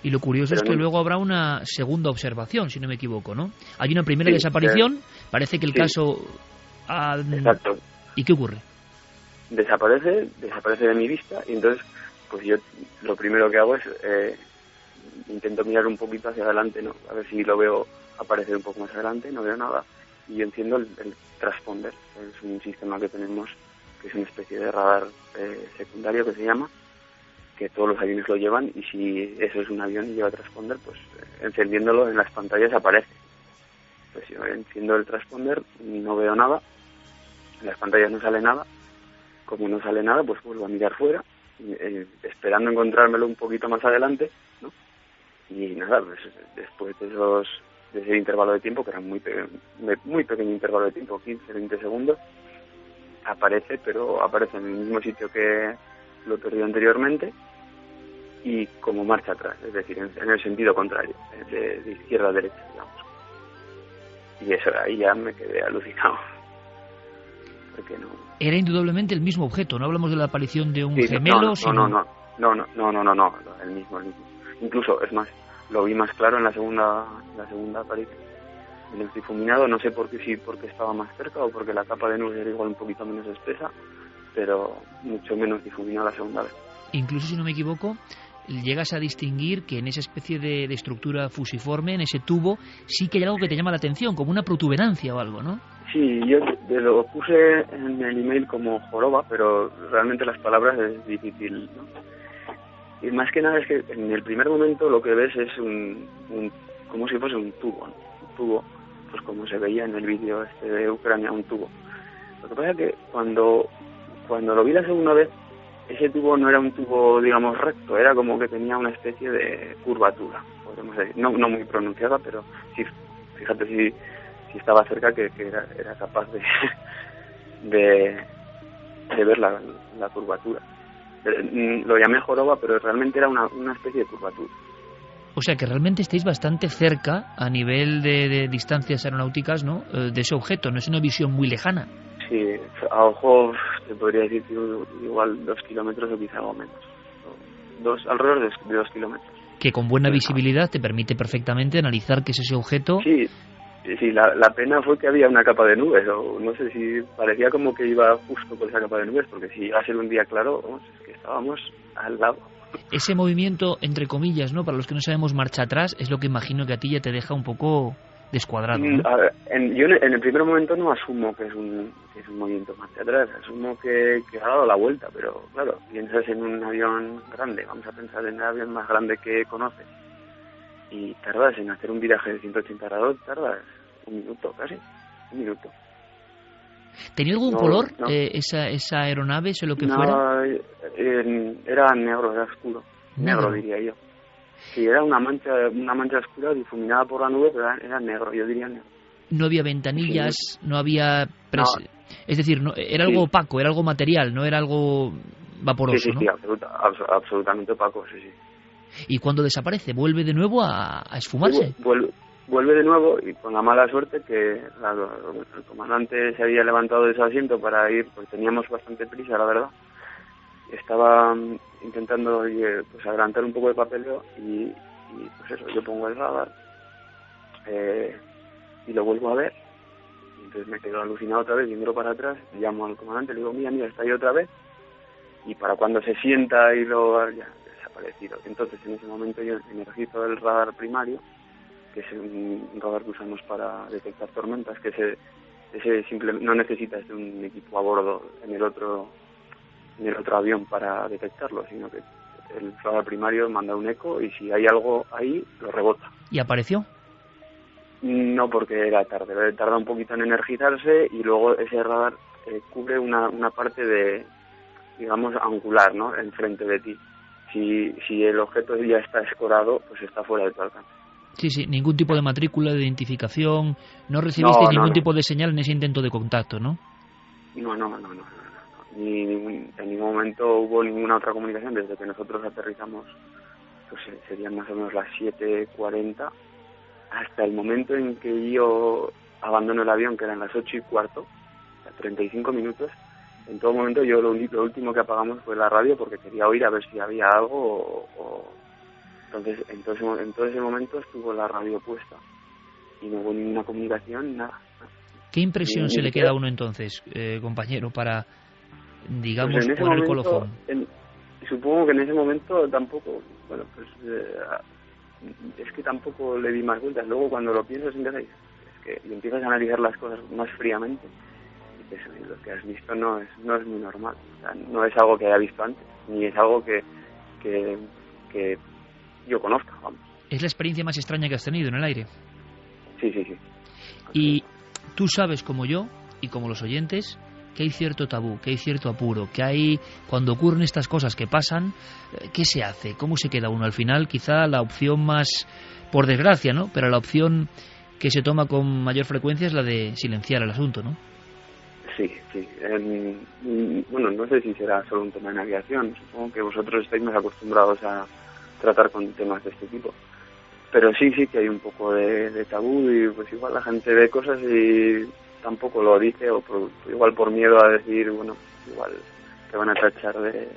Y lo curioso es que luego habrá una segunda observación, si no me equivoco, ¿no? Hay una primera desaparición, parece que el caso... Exacto. ¿Y qué ocurre? Desaparece de mi vista y entonces pues yo lo primero que hago es intento mirar un poquito hacia adelante, ¿no? A ver si lo veo aparecer un poco más adelante, no veo nada y yo enciendo el transponder, es un sistema que tenemos que es una especie de radar secundario que se llama, que todos los aviones lo llevan, y si eso es un avión y lleva transponder, pues encendiéndolo en las pantallas aparece. Pues yo enciendo el transponder y no veo nada, en las pantallas no sale nada. Como no sale nada, pues vuelvo a mirar fuera, esperando encontrármelo un poquito más adelante, ¿no? Y nada, pues después de ese intervalo de tiempo, que era muy pequeño intervalo de tiempo, 15-20 segundos, aparece, pero aparece en el mismo sitio que lo perdió anteriormente y como marcha atrás, es decir, en el sentido contrario, de izquierda a derecha, digamos. Y eso, ahí ya me quedé alucinado. Porque no... Era indudablemente el mismo objeto, no hablamos de la aparición de un gemelo, no, sino... el mismo. Incluso, es más, lo vi más claro en la segunda aparición. En el difuminado, no sé por qué, si porque estaba más cerca o porque la capa de nubes era igual un poquito menos espesa, pero mucho menos difuminado la segunda vez. Incluso, si no me equivoco, llegas a distinguir que en esa especie de estructura fusiforme, en ese tubo, sí que hay algo que te llama la atención, como una protuberancia o algo, ¿no? Sí, yo lo puse en el email como joroba, pero realmente las palabras es difícil, ¿no? Y más que nada es que en el primer momento lo que ves es como si fuese un tubo, ¿no? Un tubo, pues como se veía en el vídeo de Ucrania, un tubo. Lo que pasa es que cuando lo vi la segunda vez, ese tubo no era un tubo, digamos, recto, era como que tenía una especie de curvatura, podemos decir. No muy pronunciada, pero sí, fíjate si estaba cerca que era capaz de ver la curvatura. Lo llamé joroba, pero realmente era una especie de curvatura. O sea que realmente estáis bastante cerca a nivel de distancias aeronáuticas, ¿no? De ese objeto, no es una visión muy lejana. Sí, a ojo te podría decir que igual 2 kilómetros o quizá algo menos. Alrededor de 2 kilómetros. Que con buena visibilidad te permite perfectamente analizar qué es ese objeto. Sí, la pena fue que había una capa de nubes, o no sé si parecía como que iba justo por esa capa de nubes, porque si iba a ser un día claro, es que estábamos al lado. Ese movimiento, entre comillas, ¿no? Para los que no sabemos marcha atrás, es lo que imagino que a ti ya te deja un poco descuadrado, ¿no? A ver, yo en el primer momento no asumo que es un movimiento marcha atrás, asumo que ha dado la vuelta, pero claro, piensas en un avión grande, vamos a pensar en el avión más grande que conoces, y tardas en hacer un viraje de 180 grados, tardas un minuto casi, un minuto. ¿Tenía algún color esa aeronave, o lo que fuera? Era negro, era oscuro, negro diría yo. Sí, era una mancha oscura difuminada por la nube, pero era negro, yo diría negro. No había ventanillas, sí, no había... Es decir, era algo opaco, era algo material, no era algo vaporoso, ¿no? Sí, absolutamente opaco, sí. ¿Y cuando desaparece? ¿Vuelve de nuevo a esfumarse? Sí, vuelve de nuevo, y con la mala suerte que el comandante se había levantado de su asiento para ir, pues teníamos bastante prisa, la verdad. Estaba intentando pues adelantar un poco de papeleo y pues eso, yo pongo el radar y lo vuelvo a ver, y entonces me quedo alucinado otra vez y miro para atrás, llamo al comandante, le digo, mira, está ahí otra vez, y para cuando se sienta y ya desaparecido. Entonces en ese momento yo energizo el radar primario, que es un radar que usamos para detectar tormentas, que ese simplemente no necesitas de un equipo a bordo en el otro avión para detectarlo, sino que el radar primario manda un eco y si hay algo ahí, lo rebota. ¿Y apareció? No, porque era tarde, tarda un poquito en energizarse y luego ese radar cubre una parte de, digamos, angular, ¿no?, enfrente de ti. Si el objeto ya está escorado, pues está fuera de tu alcance. Sí, ningún tipo de matrícula, de identificación, no recibiste ningún tipo de señal en ese intento de contacto, ¿no? No. En ningún momento hubo ninguna otra comunicación desde que nosotros aterrizamos, pues serían más o menos las 7:40, hasta el momento en que yo abandono el avión, que eran las 8:15, o sea, 35 minutos. En todo momento yo lo último que apagamos fue la radio porque quería oír a ver si había algo Entonces, en todo ese momento estuvo la radio puesta y no hubo ninguna comunicación, nada. ¿Qué impresión se le queda a uno entonces, compañero, para, digamos, pues poner el colofón? Supongo que en ese momento tampoco, bueno, pues es que tampoco le di más vueltas. Luego cuando lo piensas empiezas a analizar las cosas más fríamente y eso, lo que has visto no es muy normal. O sea, no es algo que haya visto antes, ni es algo que yo conozca, vamos. ¿Es la experiencia más extraña que has tenido en el aire? Sí. Y tú sabes, como yo y como los oyentes, que hay cierto tabú, que hay cierto apuro, que hay, cuando ocurren estas cosas que pasan, ¿qué se hace? ¿Cómo se queda uno? Al final, quizá la opción más, por desgracia, ¿no?, pero la opción que se toma con mayor frecuencia es la de silenciar el asunto, ¿no? Sí. Bueno, no sé si será solo un tema de navegación. Supongo que vosotros estáis más acostumbrados a tratar con temas de este tipo. Pero sí que hay un poco de tabú y pues igual la gente ve cosas y tampoco lo dice, o igual por miedo a decir, bueno, igual te van a tachar de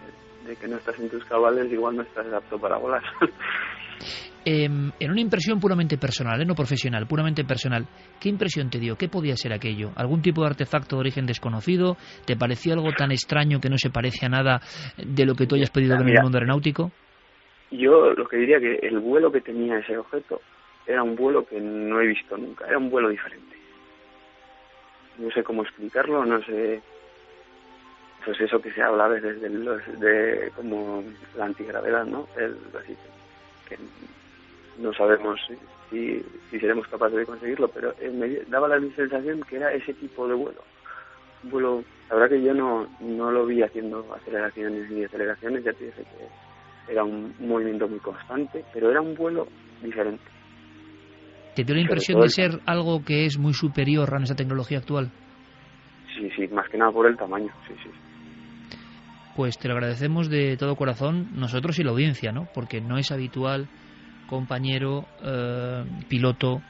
que no estás en tus cabales, igual no estás apto para volar. En una impresión puramente personal, no profesional, puramente personal, ¿qué impresión te dio? ¿Qué podía ser aquello? ¿Algún tipo de artefacto de origen desconocido? ¿Te pareció algo tan extraño que no se parece a nada de lo que tú hayas podido ver en el mundo aeronáutico? Yo lo que diría que el vuelo que tenía ese objeto era un vuelo que no he visto nunca, era un vuelo diferente. No sé cómo explicarlo, no sé, pues eso que se habla a veces de como la antigravedad, ¿no? Así que no sabemos si seremos capaces de conseguirlo, pero me daba la sensación que era ese tipo de vuelo. Un vuelo, la verdad que yo no lo vi haciendo aceleraciones ni deceleraciones, ya te dije que era un movimiento muy constante, pero era un vuelo diferente. ¿Te dio la impresión de ser algo que es muy superior a nuestra tecnología actual? Sí, más que nada por el tamaño, sí. Pues te lo agradecemos de todo corazón, nosotros y la audiencia, ¿no? Porque no es habitual, compañero, piloto,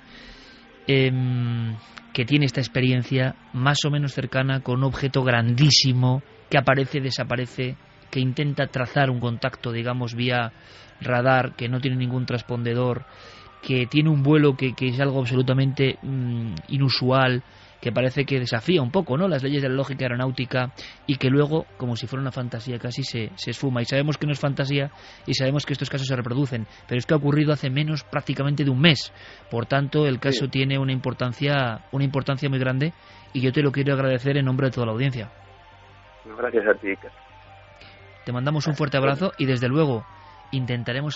que tiene esta experiencia más o menos cercana con un objeto grandísimo que aparece, desaparece, que intenta trazar un contacto, digamos, vía radar, que no tiene ningún transpondedor, que tiene un vuelo que es algo absolutamente inusual, que parece que desafía un poco, ¿no?, las leyes de la lógica aeronáutica, y que luego, como si fuera una fantasía casi, se esfuma. Y sabemos que no es fantasía y sabemos que estos casos se reproducen, pero es que ha ocurrido hace menos prácticamente de un mes. Por tanto, el caso tiene una importancia muy grande, y yo te lo quiero agradecer en nombre de toda la audiencia. Gracias a ti, Iker. Te mandamos un fuerte abrazo y desde luego intentaremos